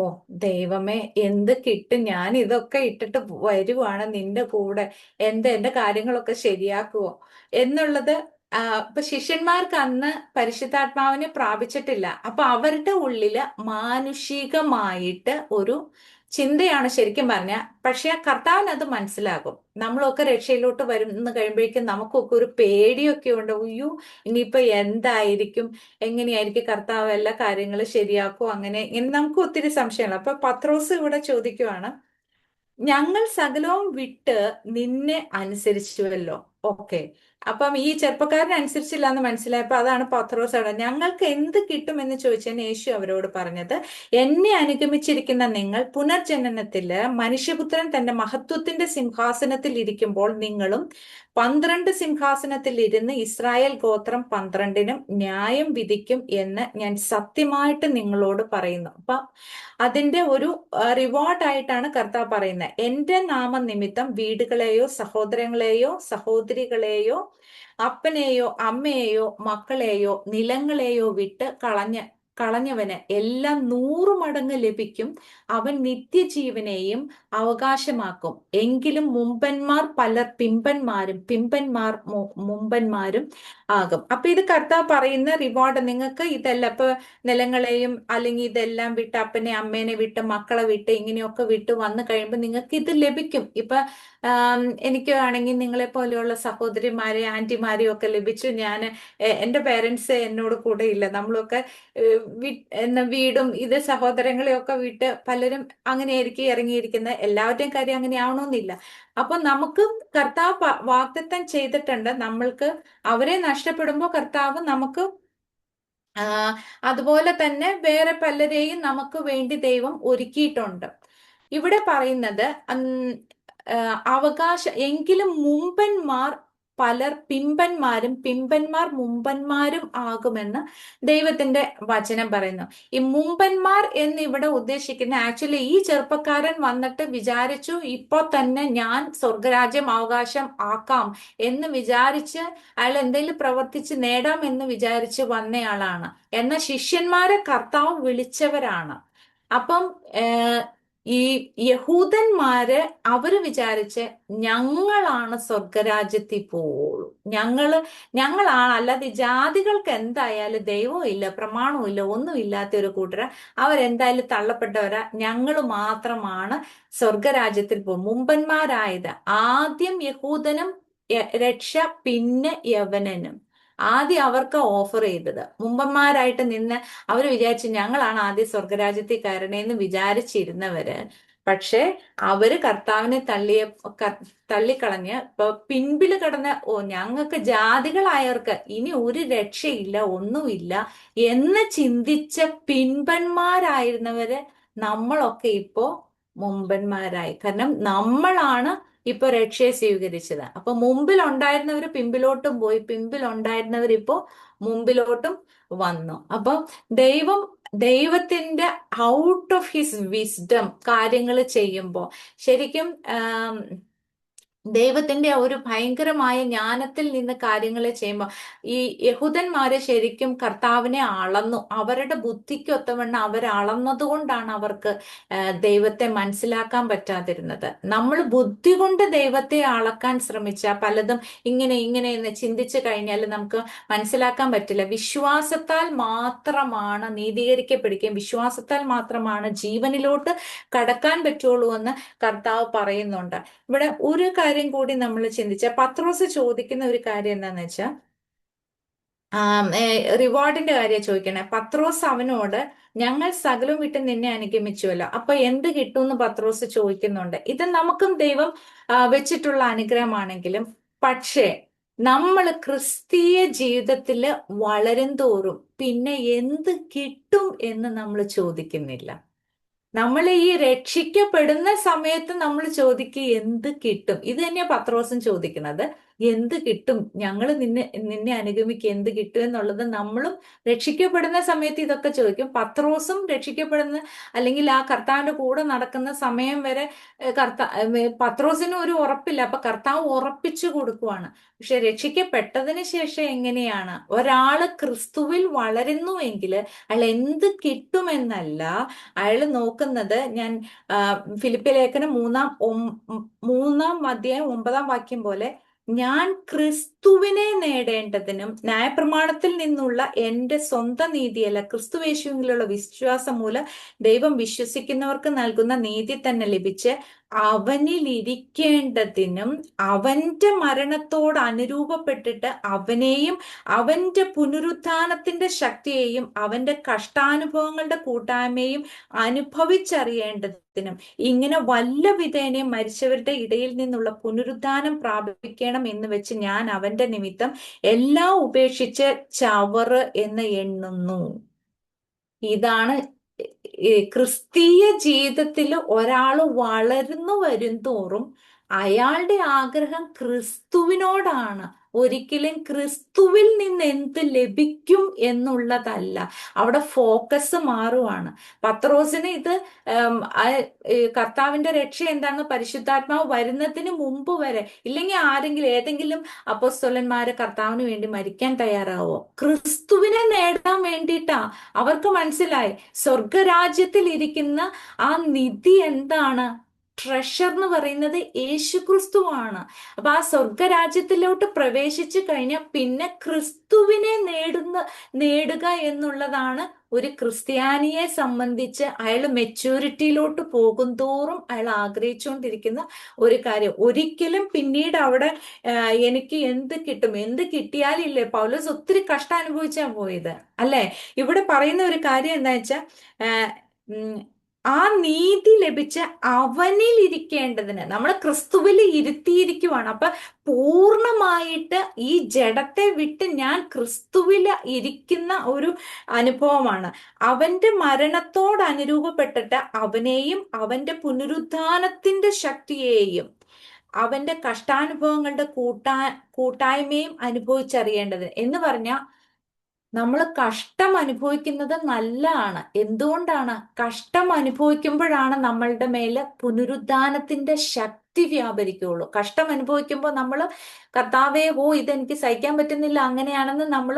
ദൈവമേ, എന്ത് കിട്ടും? ഞാൻ ഇതൊക്കെ ഇട്ടിട്ട് വരുവാണ് നിന്റെ കൂടെ, എന്റെ കാര്യങ്ങളൊക്കെ ശരിയാക്കുവോ എന്നുള്ളത്. ഇപ്പൊ ശിഷ്യന്മാർക്ക് അന്ന് പരിശുദ്ധാത്മാവിനെ പ്രാപിച്ചിട്ടില്ല. അപ്പൊ അവരുടെ ഉള്ളില് മാനുഷികമായിട്ട് ഒരു ചിന്തയാണ് ശരിക്കും പറഞ്ഞ. പക്ഷെ കർത്താവിന് അത് മനസ്സിലാകും. നമ്മളൊക്കെ രക്ഷയിലോട്ട് വരുന്ന കഴിയുമ്പോഴേക്കും നമുക്കൊക്കെ ഒരു പേടിയൊക്കെ ഉണ്ട്. ഉയ്യോ, ഇനിയിപ്പൊ എന്തായിരിക്കും, എങ്ങനെയായിരിക്കും കർത്താവ് എല്ലാ കാര്യങ്ങളും ശരിയാക്കും, അങ്ങനെ ഇങ്ങനെ നമുക്ക് ഒത്തിരി സംശയങ്ങൾ. അപ്പൊ പത്രോസ് ഇവിടെ ചോദിക്കുവാണ്, ഞങ്ങൾ സകലവും വിട്ട് നിന്നെ അനുസരിച്ചുവല്ലോ. ഓക്കെ, അപ്പം ഈ ചെറുപ്പക്കാരനെ അനുസരിച്ചില്ല എന്ന് മനസ്സിലായപ്പോ അതാണ് പത്രോസ് അവിടെ ഞങ്ങൾക്ക് എന്ത് കിട്ടും എന്ന് ചോദിച്ചതിന് യേശു അവരോട് പറഞ്ഞത്, എന്നെ അനുഗമിച്ചിരിക്കുന്ന നിങ്ങൾ പുനർജനനത്തില് മനുഷ്യപുത്രൻ തന്റെ മഹത്വത്തിന്റെ സിംഹാസനത്തിൽ ഇരിക്കുമ്പോൾ നിങ്ങളും 12 സിംഹാസനത്തിൽ ഇരുന്ന് ഇസ്രായേൽ ഗോത്രം 12നും ന്യായം വിധിക്കും എന്ന് ഞാൻ സത്യമായിട്ട് നിങ്ങളോട് പറയുന്നു. അപ്പൊ അതിന്റെ ഒരു റിവാർഡായിട്ടാണ് കർത്താവ് പറയുന്നത്. എന്റെ നാമനിമിത്തം വീടുകളെയോ സഹോദരങ്ങളെയോ സഹോദരികളെയോ അപ്പനെയോ അമ്മയെയോ മക്കളെയോ നിലങ്ങളെയോ വിട്ട് കളഞ്ഞവന് എല്ലാം 100 മടങ്ങ് ലഭിക്കും. അവൻ നിത്യജീവനെയും അവകാശമാക്കും. എങ്കിലും മുമ്പന്മാർ പലർ പിമ്പന്മാരും, പിമ്പന്മാർ മുമ്പന്മാരും ആകും. അപ്പൊ ഇത് കർത്താവ് പറയുന്ന റിവാർഡ്. നിങ്ങൾക്ക് ഇതല്ല ഇപ്പൊ നിലങ്ങളെയും അല്ലെങ്കിൽ ഇതെല്ലാം വിട്ട് അപ്പനെ അമ്മേനെ വിട്ട് മക്കളെ വിട്ട് ഇങ്ങനെയൊക്കെ വിട്ട് വന്നു കഴിയുമ്പോൾ നിങ്ങൾക്ക് ഇത് ലഭിക്കും. ഇപ്പൊ എനിക്ക് ആണെങ്കിൽ നിങ്ങളെ പോലെയുള്ള സഹോദരിമാരെ ആന്റിമാരെയും ഒക്കെ ലഭിച്ചു. ഞാൻ എന്റെ പേരൻസ് എന്നോട് കൂടെ ഇല്ല. നമ്മളൊക്കെ വീടും ഇത് സഹോദരങ്ങളെയൊക്കെ വിട്ട് പലരും അങ്ങനെയായിരിക്കും ഇറങ്ങിയിരിക്കുന്നത്. എല്ലാവരുടെയും കാര്യം അങ്ങനെ ആവണമെന്നില്ല. അപ്പൊ നമുക്ക് കർത്താവ് വാഗ്ദത്തം ചെയ്തിട്ടുണ്ട്. നമ്മൾക്ക് അവരെ നഷ്ടപ്പെടുമ്പോൾ കർത്താവ് നമുക്ക് അതുപോലെ തന്നെ വേറെ പലരെയും നമുക്ക് വേണ്ടി ദൈവം ഒരുക്കിയിട്ടുണ്ട്. ഇവിടെ പറയുന്നത് എങ്കിലും മുമ്പന്മാർ പലർ പിമ്പന്മാരും പിമ്പന്മാർ മുമ്പന്മാരും ആകുമെന്ന് ദൈവത്തിന്റെ വചനം പറയുന്നു. ഈ മുമ്പന്മാർ എന്ന് ഇവിടെ ഉദ്ദേശിക്കുന്ന ആക്ച്വലി ഈ ചെറുപ്പക്കാരൻ വന്നിട്ട് വിചാരിച്ചു ഇപ്പൊ തന്നെ ഞാൻ സ്വർഗരാജ്യം അവകാശം ആക്കാം എന്ന് വിചാരിച്ച് അയാൾ എന്തെങ്കിലും പ്രവർത്തിച്ച് നേടാം എന്ന് വിചാരിച്ച് വന്നയാളാണ്. എന്നാൽ ശിഷ്യന്മാരെ കർത്താവ് വിളിച്ചവരാണ്. അപ്പം ഈ യഹൂദന്മാര് അവര് വിചാരിച്ച് ഞങ്ങളാണ് സ്വർഗരാജ്യത്തിൽ പോവുള്ളൂ, ഞങ്ങളാണ്, അല്ലാതെ ജാതികൾക്ക് എന്തായാലും ദൈവവും ഇല്ല പ്രമാണവും ഇല്ല ഒന്നും ഇല്ലാത്ത ഒരു കൂട്ടര്, അവരെന്തായാലും തള്ളപ്പെട്ടവരാ, ഞങ്ങൾ മാത്രമാണ് സ്വർഗരാജ്യത്തിൽ പോകും. മുമ്പന്മാരായത് ആദ്യം യഹൂദനും രക്ഷ, പിന്നെ യവനനും. ആദ്യം അവർക്ക് ഓഫർ ചെയ്തത്. മുമ്പന്മാരായിട്ട് നിന്ന് അവർ വിചാരിച്ചു ഞങ്ങളാണ് ആദ്യം സ്വർഗരാജ്യത്തിൽ കയറണേന്ന് വിചാരിച്ചിരുന്നവര്. പക്ഷെ അവര് കർത്താവിനെ തള്ളിക്കളഞ്ഞ് ഇപ്പൊ പിൻപില് കിടന്ന ഞങ്ങൾക്ക് ജാതികളായവർക്ക് ഇനി ഒരു രക്ഷയില്ല ഒന്നുമില്ല എന്ന് ചിന്തിച്ച പിൻപന്മാരായിരുന്നവര് നമ്മളൊക്കെ ഇപ്പോ മുമ്പന്മാരായി. കാരണം നമ്മളാണ് ഇപ്പൊ രക്ഷയെ സ്വീകരിച്ചത്. അപ്പൊ മുമ്പിൽ ഉണ്ടായിരുന്നവർ പിമ്പിലോട്ടും പോയി, പിമ്പിൽ ഉണ്ടായിരുന്നവർ ഇപ്പോ മുമ്പിലോട്ടും വന്നു. അപ്പൊ ദൈവത്തിന്റെ ഔട്ട് ഓഫ് ഹിസ് വിസ്ഡം കാര്യങ്ങൾ ചെയ്യുമ്പോൾ ശരിക്കും ദൈവത്തിന്റെ ഒരു ഭയങ്കരമായ ജ്ഞാനത്തിൽ നിന്ന് കാര്യങ്ങൾ ചെയ്യുമ്പോൾ ഈ യഹൂദന്മാരെ ശരിക്കും കർത്താവിനെ അളന്നു. അവരുടെ ബുദ്ധിക്കൊത്തവണ്ണം അവർ അളന്നത് കൊണ്ടാണ് അവർക്ക് ദൈവത്തെ മനസ്സിലാക്കാൻ പറ്റാതിരുന്നത്. നമ്മൾ ബുദ്ധി കൊണ്ട് ദൈവത്തെ അളക്കാൻ ശ്രമിച്ചാൽ പലതും ഇങ്ങനെ എന്ന് ചിന്തിച്ചു കഴിഞ്ഞാൽ നമുക്ക് മനസ്സിലാക്കാൻ പറ്റില്ല. വിശ്വാസത്താൽ മാത്രമാണ് നീതീകരിക്കപ്പെടുകയും വിശ്വാസത്താൽ മാത്രമാണ് ജീവനിലോട്ട് കടക്കാൻ പറ്റുള്ളൂ എന്ന് കർത്താവ് പറയുന്നുണ്ട്. ഇവിടെ ഒരു കാര്യം കൂടി നമ്മൾ ചിന്തിച്ച, പത്രോസ് ചോദിക്കുന്ന ഒരു കാര്യം എന്താന്ന് വെച്ചാൽ റിവാർഡിന്റെ കാര്യം ചോദിക്കണേ. പത്രോസ് അവനോട് ഞങ്ങൾ സകലവും വിട്ട് നിന്നെ അനുഗമിച്ചുവല്ലോ, അപ്പൊ എന്ത് കിട്ടുമെന്ന് പത്രോസ് ചോദിക്കുന്നുണ്ട്. ഇത് നമുക്കും ദൈവം വെച്ചിട്ടുള്ള അനുഗ്രഹമാണെങ്കിലും പക്ഷേ നമ്മൾ ക്രിസ്തീയ ജീവിതത്തിൽ വളരും തോറും പിന്നെ എന്ത് കിട്ടും എന്ന് നമ്മൾ ചോദിക്കുന്നില്ല. നമ്മൾ ഈ രക്ഷിക്കപ്പെടുന്ന സമയത്ത് നമ്മൾ ചോദിക്കുക എന്ത് കിട്ടും. ഇത് തന്നെയാ പത്രോസും ചോദിക്കുന്നത്. എന്ത് കിട്ടും, ഞങ്ങൾ നിന്നെ നിന്നെ അനുഗമിക്കുക, എന്ത് കിട്ടും എന്നുള്ളത് നമ്മളും രക്ഷിക്കപ്പെടുന്ന സമയത്ത് ഇതൊക്കെ ചോദിക്കും. പത്രോസും രക്ഷിക്കപ്പെടുന്ന അല്ലെങ്കിൽ ആ കർത്താവിന്റെ കൂടെ നടക്കുന്ന സമയം വരെ പത്രോസിനും ഒരു ഉറപ്പില്ല. അപ്പൊ കർത്താവ് ഉറപ്പിച്ചു കൊടുക്കുവാണ്. പക്ഷെ രക്ഷിക്കപ്പെട്ടതിന് ശേഷം എങ്ങനെയാണ് ഒരാള് ക്രിസ്തുവിൽ വളരുന്നുവെങ്കിൽ അയാൾ എന്ത് കിട്ടുമെന്നല്ല അയാൾ നോക്കുന്നത്. ഞാൻ ഫിലിപ്പി ലേഖനം മൂന്നാം അധ്യായം 9-ാം വാക്യം പോലെ, ഞാൻ ക്രിസ്തുവിനെ നേടേണ്ടതിനും ന്യായപ്രമാണത്തിൽ നിന്നുള്ള എന്റെ സ്വന്തം നീതിയല്ല, ക്രിസ്തുവേശുവിലുള്ള വിശ്വാസം മൂലം ദൈവം വിശ്വസിക്കുന്നവർക്ക് നൽകുന്ന നീതി തന്നെ ലഭിച്ച് അവനിൽ ഇരിക്കേണ്ടതിനും അവന്റെ മരണത്തോട് അനുരൂപപ്പെട്ടിട്ട് അവനെയും അവന്റെ പുനരുത്ഥാനത്തിന്റെ ശക്തിയെയും അവന്റെ കഷ്ടാനുഭവങ്ങളുടെ കൂട്ടായ്മയും അനുഭവിച്ചറിയേണ്ടതിനും ഇങ്ങനെ വല്ല വിധേനയും മരിച്ചവരുടെ ഇടയിൽ നിന്നുള്ള പുനരുത്ഥാനം പ്രാപിക്കണം എന്ന് വെച്ച് ഞാൻ അവന്റെ നിമിത്തം എല്ലാം ഉപേക്ഷിച്ച് ചവറ് എന്ന് എണ്ണുന്നു. ഇതാണ് ക്രിസ്തീയ ജീവിതത്തിൽ ഒരാൾ വളർന്നു വരും തോറും അയാളുടെ ആഗ്രഹം ക്രിസ്തുവിനോടാണ്. ഒരിക്കലും ക്രിസ്തുവിൽ നിന്ന് എന്ത് ലഭിക്കും എന്നുള്ളതല്ല. അവിടെ ഫോക്കസ് മാറുവാണ്. പത്രോസിന് ഇത് കർത്താവിന്റെ രക്ഷ എന്താണെന്ന് പരിശുദ്ധാത്മാവ് വരുന്നതിന് മുമ്പ് വരെ, ഇല്ലെങ്കിൽ ആരെങ്കിലും ഏതെങ്കിലും അപ്പോസ്തലന്മാര് കർത്താവിന് വേണ്ടി മരിക്കാൻ തയ്യാറാവോ? ക്രിസ്തുവിനെ നേടാൻ വേണ്ടിയിട്ടാ. അവർക്ക് മനസ്സിലായി സ്വർഗരാജ്യത്തിൽ ഇരിക്കുന്ന ആ നിധി എന്താണ്? ട്രഷർ എന്ന് പറയുന്നത് യേശുക്രിസ്തുവാണ്. അപ്പൊ ആ സ്വർഗരാജ്യത്തിലോട്ട് പ്രവേശിച്ചു കഴിഞ്ഞാൽ പിന്നെ ക്രിസ്തുവിനെ നേടുക എന്നുള്ളതാണ് ഒരു ക്രിസ്ത്യാനിയെ സംബന്ധിച്ച് അയാൾ മെച്യൂരിറ്റിയിലോട്ട് പോകും തോറും അയാൾ ആഗ്രഹിച്ചുകൊണ്ടിരിക്കുന്ന ഒരു കാര്യം. ഒരിക്കലും പിന്നീട് അവിടെ എനിക്ക് എന്ത് കിട്ടും, എന്ത് കിട്ടിയാലില്ലേ. പൗലോസ് ഒത്തിരി കഷ്ടം അനുഭവിച്ചാ പോയത് അല്ലെ. ഇവിടെ പറയുന്ന ഒരു കാര്യം എന്താ വെച്ചാൽ ആ നീതി ലഭിച്ച് അവനിൽ ഇരിക്കേണ്ടതിന് നമ്മൾ ക്രിസ്തുവിൽ ഇരുത്തിയിരിക്കുവാണ്. അപ്പൊ പൂർണ്ണമായിട്ട് ഈ ജഡത്തെ വിട്ട് ഞാൻ ക്രിസ്തുവിൽ ഇരിക്കുന്ന ഒരു അനുഭവമാണ്. അവന്റെ മരണത്തോട് അനുരൂപപ്പെട്ടിട്ട് അവനെയും അവന്റെ പുനരുത്ഥാനത്തിന്റെ ശക്തിയെയും അവന്റെ കഷ്ടാനുഭവങ്ങളുടെ കൂട്ടായ്മയും അനുഭവിച്ചറിയേണ്ടത് എന്ന് പറഞ്ഞാൽ നമ്മൾ കഷ്ടം അനുഭവിക്കുന്നത് നല്ലതാണ്. എന്തുകൊണ്ടാണ്? കഷ്ടം അനുഭവിക്കുമ്പോഴാണ് നമ്മളുടെ മേല് പുനരുദ്ധാനത്തിന്റെ ശക്തി വ്യാപരിക്കുള്ളൂ. കഷ്ടം അനുഭവിക്കുമ്പോൾ നമ്മൾ കർത്താവേ ഇതെനിക്ക് സഹിക്കാൻ പറ്റുന്നില്ല അങ്ങനെയാണെന്ന് നമ്മൾ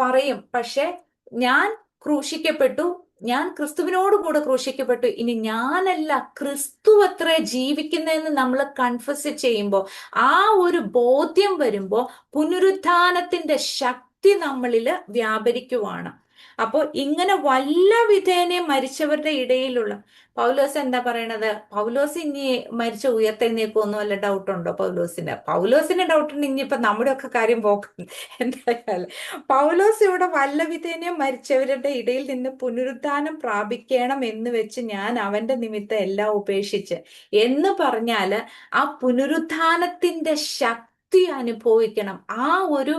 പറയും. പക്ഷെ ഞാൻ ക്രൂശിക്കപ്പെട്ടു, ഞാൻ ക്രിസ്തുവിനോട് കൂടെ ക്രൂശിക്കപ്പെട്ടു, ഇനി ഞാനല്ല ക്രിസ്തു അത്രേ ജീവിക്കുന്നതെന്ന് നമ്മൾ കൺഫസ് ചെയ്യുമ്പോൾ, ആ ഒരു ബോധ്യം വരുമ്പോൾ പുനരുത്ഥാനത്തിന്റെ ശക്തി നമ്മളില് വ്യാപരിക്കുവാണ്. അപ്പോൾ ഇങ്ങനെ വല്ല വിധേനയും മരിച്ചവരുടെ ഇടയിലുള്ള പൗലോസ് എന്താ പറയണത്? പൗലോസ് ഇനി മരിച്ച ഉയർത്തെഴുന്നേൽക്കുമൊന്നും വല്ല ഡൗട്ടുണ്ടോ പൗലോസിന് ഡൗട്ടുണ്ട്. ഇനിയിപ്പൊ നമ്മുടെ ഒക്കെ കാര്യം പോക്കും. എന്തായാലും പൗലോസ് ഇവിടെ വല്ല വിധേനയും മരിച്ചവരുടെ ഇടയിൽ നിന്ന് പുനരുത്ഥാനം പ്രാപിക്കണം എന്ന് വെച്ച് ഞാൻ അവന്റെ നിമിത്തം എല്ലാം ഉപേക്ഷിച്ച് എന്ന് പറഞ്ഞാല് ആ പുനരുത്ഥാനത്തിന്റെ ശക്തി അനുഭവിക്കണം. ആ ഒരു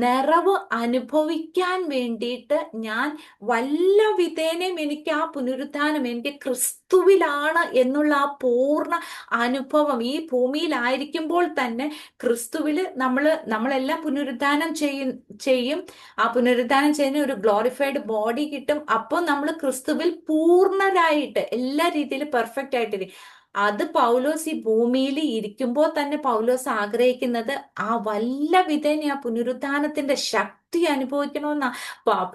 നിറവ് അനുഭവിക്കാൻ വേണ്ടിയിട്ട് ഞാൻ വല്ല വിധേനയും എനിക്ക് ആ പുനരുത്ഥാനം, എനിക്ക് ക്രിസ്തുവിലാണ് എന്നുള്ള ആ പൂർണ്ണ അനുഭവം ഈ ഭൂമിയിലായിരിക്കുമ്പോൾ തന്നെ ക്രിസ്തുവില് നമ്മളെല്ലാം പുനരുത്ഥാനം ചെയ്യും. ആ പുനരുത്ഥാനം ചെയ്യുന്ന ഒരു ഗ്ലോറിഫൈഡ് ബോഡി കിട്ടും. അപ്പോൾ നമ്മൾ ക്രിസ്തുവിൽ പൂർണ്ണരായിട്ട് എല്ലാ രീതിയിലും പെർഫെക്റ്റ് ആയിട്ടിരിക്കും. അത് പൗലോസ് ഈ ഭൂമിയിൽ ഇരിക്കുമ്പോൾ തന്നെ പൗലോസ് ആഗ്രഹിക്കുന്നത് ആ വല്ല വിധേന ആ പുനരുത്ഥാനത്തിന്റെ ശക്തി അനുഭവിക്കണമെന്നാ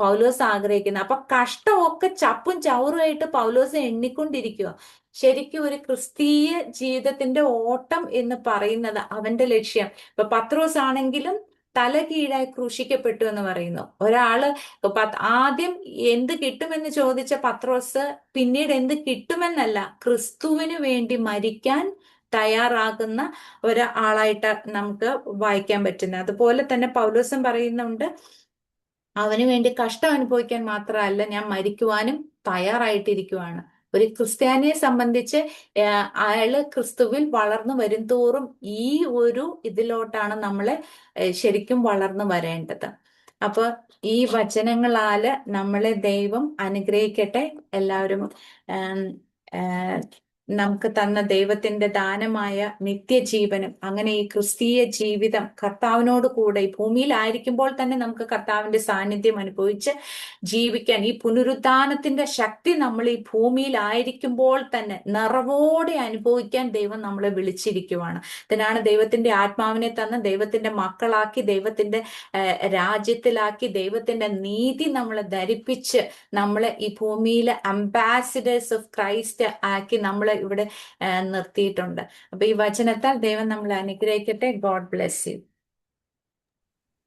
പൗലോസ് ആഗ്രഹിക്കുന്നത്. അപ്പൊ കഷ്ടമൊക്കെ ചപ്പും ചവറുമായിട്ട് പൗലോസ് എണ്ണിക്കൊണ്ടിരിക്കുക. ശരിക്കും ഒരു ക്രിസ്തീയ ജീവിതത്തിന്റെ ഓട്ടം എന്ന് പറയുന്നത് അവന്റെ ലക്ഷ്യം. ഇപ്പൊ പത്രോസ് ആണെങ്കിലും തല കീഴായി ക്രൂശിക്കപ്പെട്ടു എന്ന് പറയുന്നു. ഒരാള് ആദ്യം എന്ത് കിട്ടുമെന്ന് ചോദിച്ച പത്രോസ് പിന്നീട് എന്ത് കിട്ടുമെന്നല്ല, ക്രിസ്തുവിന് വേണ്ടി മരിക്കാൻ തയ്യാറാകുന്ന ഒരാളായിട്ട് നമുക്ക് വായിക്കാൻ പറ്റുന്നത്. അതുപോലെ തന്നെ പൗലോസും പറയുന്നുണ്ട്, അവന് വേണ്ടി കഷ്ടം അനുഭവിക്കാൻ മാത്രമല്ല ഞാൻ മരിക്കുവാനും തയ്യാറായിട്ടിരിക്കുവാണ്. ഒരു ക്രിസ്ത്യാനിയെ സംബന്ധിച്ച് അയാള് ക്രിസ്തുവിൽ വളർന്നു വരും തോറും ഈ ഒരു ഇതിലോട്ടാണ് നമ്മളെ ശരിക്കും വളർന്നു വരേണ്ടത്. അപ്പൊ ഈ വചനങ്ങളാല് നമ്മളെ ദൈവം അനുഗ്രഹിക്കട്ടെ. എല്ലാവരും നമുക്ക് തന്ന ദൈവത്തിന്റെ ദാനമായ നിത്യജീവനും അങ്ങനെ ഈ ക്രിസ്തീയ ജീവിതം കർത്താവിനോട് കൂടെ ഈ ഭൂമിയിലായിരിക്കുമ്പോൾ തന്നെ നമുക്ക് കർത്താവിന്റെ സാന്നിധ്യം അനുഭവിച്ച് ജീവിക്കാൻ, ഈ പുനരുത്ഥാനത്തിന്റെ ശക്തി നമ്മൾ ഈ ഭൂമിയിലായിരിക്കുമ്പോൾ തന്നെ നിറവോടെ അനുഭവിക്കാൻ ദൈവം നമ്മളെ വിളിച്ചിരിക്കുവാണ്. ഇതിനാണ് ദൈവത്തിന്റെ ആത്മാവിനെ തന്ന് ദൈവത്തിന്റെ മക്കളാക്കി, ദൈവത്തിന്റെ രാജ്യത്തിലാക്കി, ദൈവത്തിന്റെ നീതി നമ്മളെ ധരിപ്പിച്ച് നമ്മളെ ഈ ഭൂമിയിലെ അംബാസിഡേഴ്സ് ഓഫ് ക്രൈസ്റ്റ് ആക്കി നമ്മളെ ഇവിടെ നിർത്തിയിട്ടുണ്ട്. അപ്പൊ ഈ വചനത്താൽ ദൈവം നമ്മളെ അനുഗ്രഹിക്കട്ടെ. God bless you.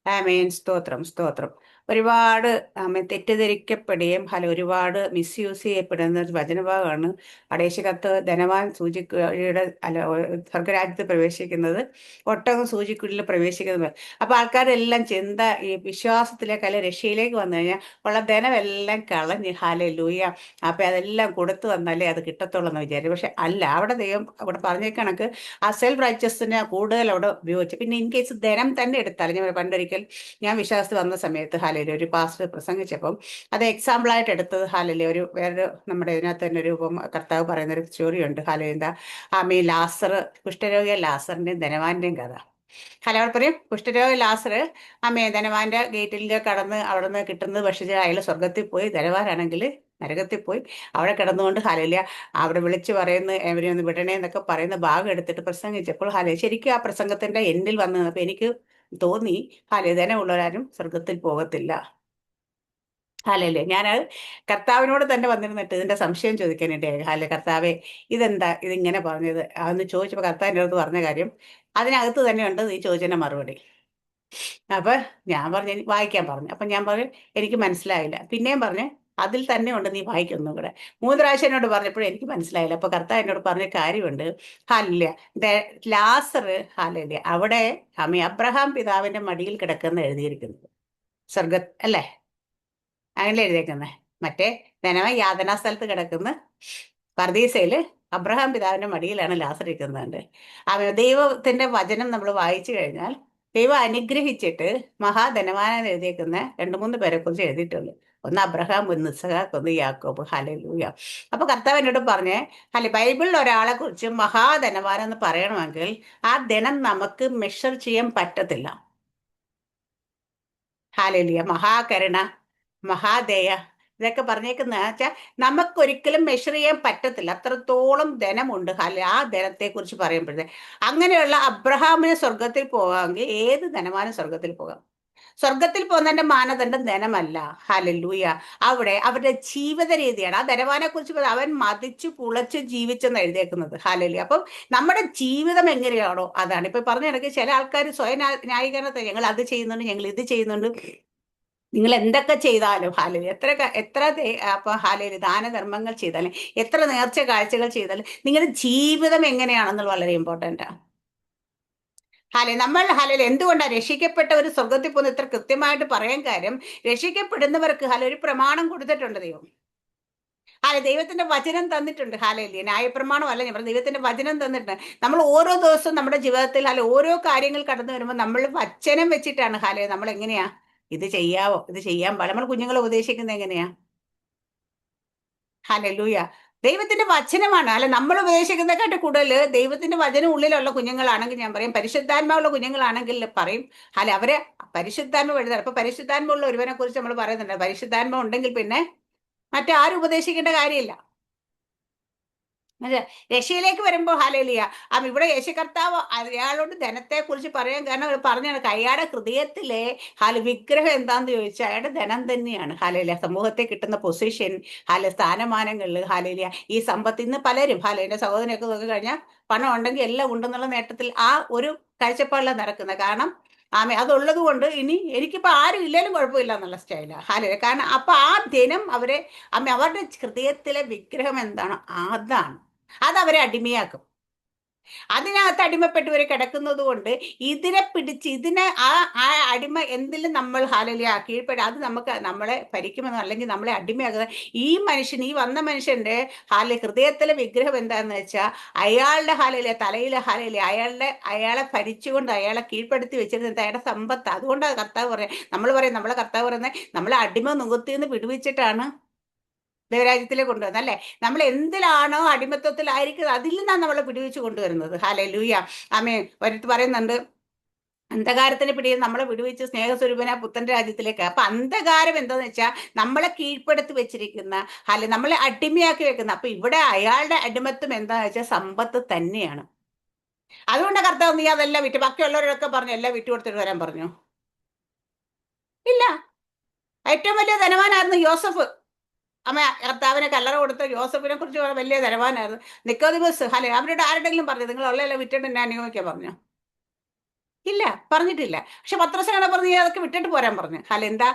ആമേൻ. സ്തോത്രം, സ്തോത്രം. ഒരുപാട് തെറ്റിദ്ധരിക്കപ്പെടുകയും ഒരുപാട് മിസ്യൂസ് ചെയ്യപ്പെടുന്ന ഒരു വചനഭാഗമാണ് അടേശകത്ത് ധനവാൻ സൂചിക്കുഴിയുടെ സ്വർഗരാജ്യത്ത് പ്രവേശിക്കുന്നത്, ഒട്ടകം സൂചിക്കുഴിയിൽ പ്രവേശിക്കുന്നത്. അപ്പൊ ആൾക്കാരെല്ലാം ചിന്ത ഈ വിശ്വാസത്തിലേക്ക് അല്ലെ രക്ഷയിലേക്ക് വന്നു കഴിഞ്ഞാൽ ഉള്ള ധനമെല്ലാം കളഞ്ഞ് ഹല്ലേലൂയ അപ്പൊ അതെല്ലാം കൊടുത്തു വന്നാലേ അത് കിട്ടത്തുള്ളൂ എന്ന് വിചാരിച്ചു. പക്ഷെ അല്ല, അവിടെ ദൈവം അവിടെ പറഞ്ഞ കണക്ക് ആ സെൽഫ് റൈച്ചസിനെ കൂടുതൽ അവിടെ ഉപയോഗിച്ചു. പിന്നെ ഇൻ കേസ് ധനം തന്നെ എടുത്താൽ, ഞാൻ പണ്ടൊരിക്കൽ ഞാൻ വിശ്വാസത്തിൽ വന്ന സമയത്ത് ഒരു പാസ്റ്റർ പ്രസംഗിച്ചപ്പം അത് എക്സാമ്പിളായിട്ട് എടുത്തത് ഒരു വേറൊരു നമ്മുടെ ഇതിനകത്ത് തന്നെ ഒരു കർത്താവ് പറയുന്ന ഒരു സ്റ്റോറി ഉണ്ട്. എന്താ ലാസർ, കുഷ്ഠരോഗിയ ലാസറിന്റെയും ധനവാന്റെയും കഥ. അവിടെ പറയും, കുഷ്ഠരോഗി ലാസർ ധനവാന്റെ ഗേറ്റിലേക്ക് കടന്ന് അവിടെ നിന്ന് കിട്ടുന്നത് ഭക്ഷിച്ച് അയാൾ സ്വർഗത്തിൽ പോയി, ധനവാനാണെങ്കിൽ നരകത്തിൽ പോയി. അവിടെ കിടന്നുകൊണ്ട് അവിടെ വിളിച്ചു പറയുന്ന എവരെ ഒന്ന് വിടണേ എന്നൊക്കെ പറയുന്ന ഭാഗം എടുത്തിട്ട് പ്രസംഗിച്ചപ്പോൾ ശരിക്കും ആ പ്രസംഗത്തിന്റെ എൻഡിൽ വന്നു അപ്പൊ എനിക്ക് തോന്നി ധനമുള്ളവരാരും സ്വർഗത്തിൽ പോകത്തില്ല. ഹാലല്ലേ. ഞാനത് കർത്താവിനോട് തന്നെ വന്നിരുന്നിട്ട് ഇതിന്റെ സംശയം ചോദിക്കാനിടയായി. കർത്താവെ ഇതെന്താ ഇതിങ്ങനെ പറഞ്ഞത് അതൊന്ന് ചോദിച്ചപ്പോൾ കർത്താവിൻ്റെ അടുത്ത് പറഞ്ഞ കാര്യം അതിനകത്ത് തന്നെയുണ്ട് നീ ചോദിച്ചതിന്റെ മറുപടി. അപ്പൊ ഞാൻ പറഞ്ഞു വായിക്കാൻ പറഞ്ഞു. അപ്പൊ ഞാൻ പറഞ്ഞു എനിക്ക് മനസ്സിലായില്ല. പിന്നെയും പറഞ്ഞു അതിൽ തന്നെ ഉണ്ട്, നീ വായിക്കൊന്നും കൂടെ. 3 പ്രാവശ്യം എന്നോട് പറഞ്ഞപ്പോഴും എനിക്ക് മനസ്സിലായില്ല. അപ്പൊ കർത്താവ് എന്നോട് പറഞ്ഞ കാര്യമുണ്ട്. ലാസർ അവിടെ അബ്രഹാം പിതാവിന്റെ മടിയിൽ കിടക്കുന്ന എഴുതിയിരിക്കുന്നത് സ്വർഗ അല്ലേ, അങ്ങനെ എഴുതിയേക്കുന്നത്. മറ്റേ ധനവൻ യാതനാ സ്ഥലത്ത് കിടക്കുന്ന പർദീസയില് അബ്രഹാം പിതാവിന്റെ മടിയിലാണ് ലാസർ ഇരിക്കുന്നത്. ദൈവത്തിന്റെ വചനം നമ്മൾ വായിച്ചു കഴിഞ്ഞാൽ ദൈവം അനുഗ്രഹിച്ചിട്ട് മഹാധനവാനെന്ന് എഴുതിയേക്കുന്ന 2-3 പേരെ കുറിച്ച് എഴുതിയിട്ടുണ്ട്. ഒന്ന് അബ്രഹാം, ഒന്ന് ഇസഹാക്ക്, ഒന്ന് യാക്കോബ്. ഹല്ലേലൂയ. അപ്പൊ കർത്താവ് എന്നോട് പറഞ്ഞേ ബൈബിളിൽ ഒരാളെ കുറിച്ച് മഹാധനവാനെന്ന് പറയണമെങ്കിൽ ആ ധനം നമുക്ക് മെഷർ ചെയ്യാൻ പറ്റത്തില്ല. ഹല്ലേലൂയ. മഹാകരുണ, മഹാദയ ഇതൊക്കെ പറഞ്ഞേക്കുന്ന വെച്ചാൽ നമുക്കൊരിക്കലും മെഷർ ചെയ്യാൻ പറ്റത്തില്ല. അത്രത്തോളം ധനമുണ്ട്. ആ ധനത്തെ കുറിച്ച് പറയുമ്പോഴേ അങ്ങനെയുള്ള അബ്രഹാമിന് സ്വർഗത്തിൽ പോകാമെങ്കിൽ ഏത് ധനവാനും സ്വർഗത്തിൽ പോകാം. സ്വർഗത്തിൽ പോകുന്നതിന്റെ മാനദണ്ഡം ധനമല്ല. ഹല്ലേലൂയ. അവിടെ അവരുടെ ജീവിത രീതിയാണ്. ആ ധനവാനെ കുറിച്ച് അവൻ മതിച്ചു പുളച്ച് ജീവിച്ചെന്ന് എഴുതിയേക്കുന്നത്. ഹല്ലേലൂയ. അപ്പം നമ്മുടെ ജീവിതം എങ്ങനെയാണോ അതാണ്. ഇപ്പൊ പറഞ്ഞ കണക്ക് ചില ആൾക്കാർ സ്വയം ന്യായീകരണത്തെ ഞങ്ങൾ അത് ചെയ്യുന്നുണ്ട്, ഞങ്ങൾ ഇത് ചെയ്യുന്നുണ്ട്. നിങ്ങൾ എന്തൊക്കെ ചെയ്താലും എത്ര അപ്പൊ ദാനധർമ്മങ്ങൾ ചെയ്താലും എത്ര നേർച്ച കാഴ്ചകൾ ചെയ്താലും നിങ്ങളുടെ ജീവിതം എങ്ങനെയാണെന്നുള്ള വളരെ ഇമ്പോർട്ടൻ്റാണ്. നമ്മൾ എന്തുകൊണ്ടാണ് രക്ഷിക്കപ്പെട്ടവർ സ്വർഗത്തിൽ പോകുന്ന ഇത്ര കൃത്യമായിട്ട് പറയാൻ കാര്യം, രക്ഷിക്കപ്പെടുന്നവർക്ക് ഒരു പ്രമാണം കൊടുത്തിട്ടുണ്ട് ദൈവം. ദൈവത്തിന്റെ വചനം തന്നിട്ടുണ്ട്. ന്യായപ്രമാണമല്ല ഞാൻ പറഞ്ഞത്, ദൈവത്തിന്റെ വചനം തന്നിട്ടുണ്ട്. നമ്മൾ ഓരോ ദിവസവും നമ്മുടെ ജീവിതത്തിൽ ഓരോ കാര്യങ്ങൾ കടന്നു വരുമ്പോൾ നമ്മൾ വചനം വെച്ചിട്ടാണ് നമ്മൾ എങ്ങനെയാ ഇത് ചെയ്യാവോ, ഇത് ചെയ്യാൻ പാടില്ല. നമ്മൾ കുഞ്ഞുങ്ങളെ ഉപദേശിക്കുന്നത് എങ്ങനെയാ? ഹല്ലേലൂയ. ദൈവത്തിന്റെ വചനമാണ്. നമ്മൾ ഉപദേശിക്കുന്നതിനെക്കാട്ടി കൂടുതൽ ദൈവത്തിന്റെ വചനം ഉള്ളിലുള്ള കുഞ്ഞുങ്ങളാണെങ്കിൽ ഞാൻ പറയും, പരിശുദ്ധാത്മാവുള്ള കുഞ്ഞുങ്ങളാണെങ്കിൽ പറയും അവരെ പരിശുദ്ധാത്മ എഴുതാറ്. അപ്പൊ പരിശുദ്ധാത്മ ഉള്ള ഒരുവനെ കുറിച്ച് നമ്മൾ പറയുന്നുണ്ട്. പരിശുദ്ധാത്മ ഉണ്ടെങ്കിൽ പിന്നെ മറ്റാരും ഉപദേശിക്കേണ്ട കാര്യമില്ല. രക്ഷയിലേക്ക് വരുമ്പോൾ ഹല്ലേലൂയ ഇവിടെ യേശു കർത്താവ് അയാളോട് ധനത്തെ കുറിച്ച് പറയാൻ കാരണം പറഞ്ഞാണ് അയാളുടെ ഹൃദയത്തിലെ വിഗ്രഹം എന്താന്ന് ചോദിച്ചാൽ അയാളുടെ ധനം തന്നെയാണ്. സമൂഹത്തെ കിട്ടുന്ന പൊസിഷൻ, സ്ഥാനമാനങ്ങളിൽ ഈ സമ്പത്തിൽ നിന്ന് പലരും എന്റെ സഹോദരനൊക്കെ നോക്കി കഴിഞ്ഞാൽ പണം ഉണ്ടെങ്കിൽ എല്ലാം ഉണ്ടെന്നുള്ള നേട്ടത്തിൽ ആ ഒരു കാഴ്ചപ്പാടിലാണ് നടക്കുന്നത്. കാരണം അതുള്ളത് കൊണ്ട് ഇനി എനിക്കിപ്പോ ആരും ഇല്ലേലും കുഴപ്പമില്ല എന്നുള്ള സ്റ്റൈലാണ്. കാരണം അപ്പൊ ആ ധനം അവരുടെ ഹൃദയത്തിലെ വിഗ്രഹം എന്താണ് അതാണ്, അതവരെ അടിമയാക്കും. അതിനകത്ത് അടിമപ്പെട്ടവരെ കിടക്കുന്നത് കൊണ്ട് ഇതിനെ പിടിച്ച് ആ അടിമ എന്തിലും നമ്മൾ കീഴ്പ്പെടുക, അത് നമ്മളെ ഭരിക്കുമെന്നോ അല്ലെങ്കിൽ നമ്മളെ അടിമയാകുന്ന ഈ മനുഷ്യൻ, ഈ വന്ന മനുഷ്യന്റെ ഹൃദയത്തിലെ വിഗ്രഹം എന്താന്ന് വെച്ചാൽ അയാളുടെ തലയിലെ അയാളെ ഭരിച്ചുകൊണ്ട് അയാളെ കീഴ്പ്പെടുത്തി വെച്ചിരുന്നത് അയാളുടെ സമ്പത്ത്. അതുകൊണ്ടാണ് കർത്താവ് നമ്മളെ കർത്താവ് പറയുന്നത് നമ്മളെ അടിമ നുകത്തിന്ന് വിടുവിച്ചിട്ടാണ് ദൈവരാജ്യത്തിലേക്ക് കൊണ്ടുവരുന്നത് അല്ലേ? നമ്മൾ എന്തിലാണോ അടിമത്വത്തിലായിരിക്കുന്നത് അതിൽ നിന്നാണ് നമ്മളെ വിടുവിച്ച് കൊണ്ടുവരുന്നത്. ഹല്ലേലൂയ. ആമേൻ. ഒരിടത്ത് പറയുന്നുണ്ട്, അന്ധകാരത്തിന് പിടിയിൽ നമ്മളെ വിടുവിച്ച് സ്നേഹസ്വരൂപന പുത്തന്റെ രാജ്യത്തിലേക്ക്. അപ്പൊ അന്ധകാരം എന്താന്ന് വെച്ചാൽ നമ്മളെ കീഴ്പ്പെടുത്തി വെച്ചിരിക്കുന്ന, അല്ലെ നമ്മളെ അടിമയാക്കി വെക്കുന്ന. അപ്പൊ ഇവിടെ അയാളുടെ അടിമത്വം എന്താന്ന് വെച്ചാൽ സമ്പത്ത് തന്നെയാണ്. അതുകൊണ്ട് കർത്താവ് നീ അതെല്ലാം വിറ്റ്, ബാക്കിയുള്ളവരൊക്കെ പറഞ്ഞു എല്ലാം വിട്ടു കൊടുത്തിട്ട് വരാൻ പറഞ്ഞു. ഇല്ല. ഏറ്റവും വലിയ ധനവാനായിരുന്നു യോസഫ്. അമ്മ കർത്താവിനെ കല്ലറ കൊടുത്ത യോസഫിനെ കുറിച്ച് വലിയ ധനവാനായിരുന്നു. നിക്കോദിമസ്, അല്ലെ അവരുടെ ആരുടെങ്കിലും പറഞ്ഞു നിങ്ങൾ ഉള്ളതെല്ലാം വിറ്റിട്ട് എന്നെ അനുഗമിക്കാൻ പറഞ്ഞു? ഇല്ല, പറഞ്ഞിട്ടില്ല. പക്ഷെ പത്രോസിനാണ് പറഞ്ഞു അതൊക്കെ വിട്ടിട്ട് പോരാൻ പറഞ്ഞു. എന്താ?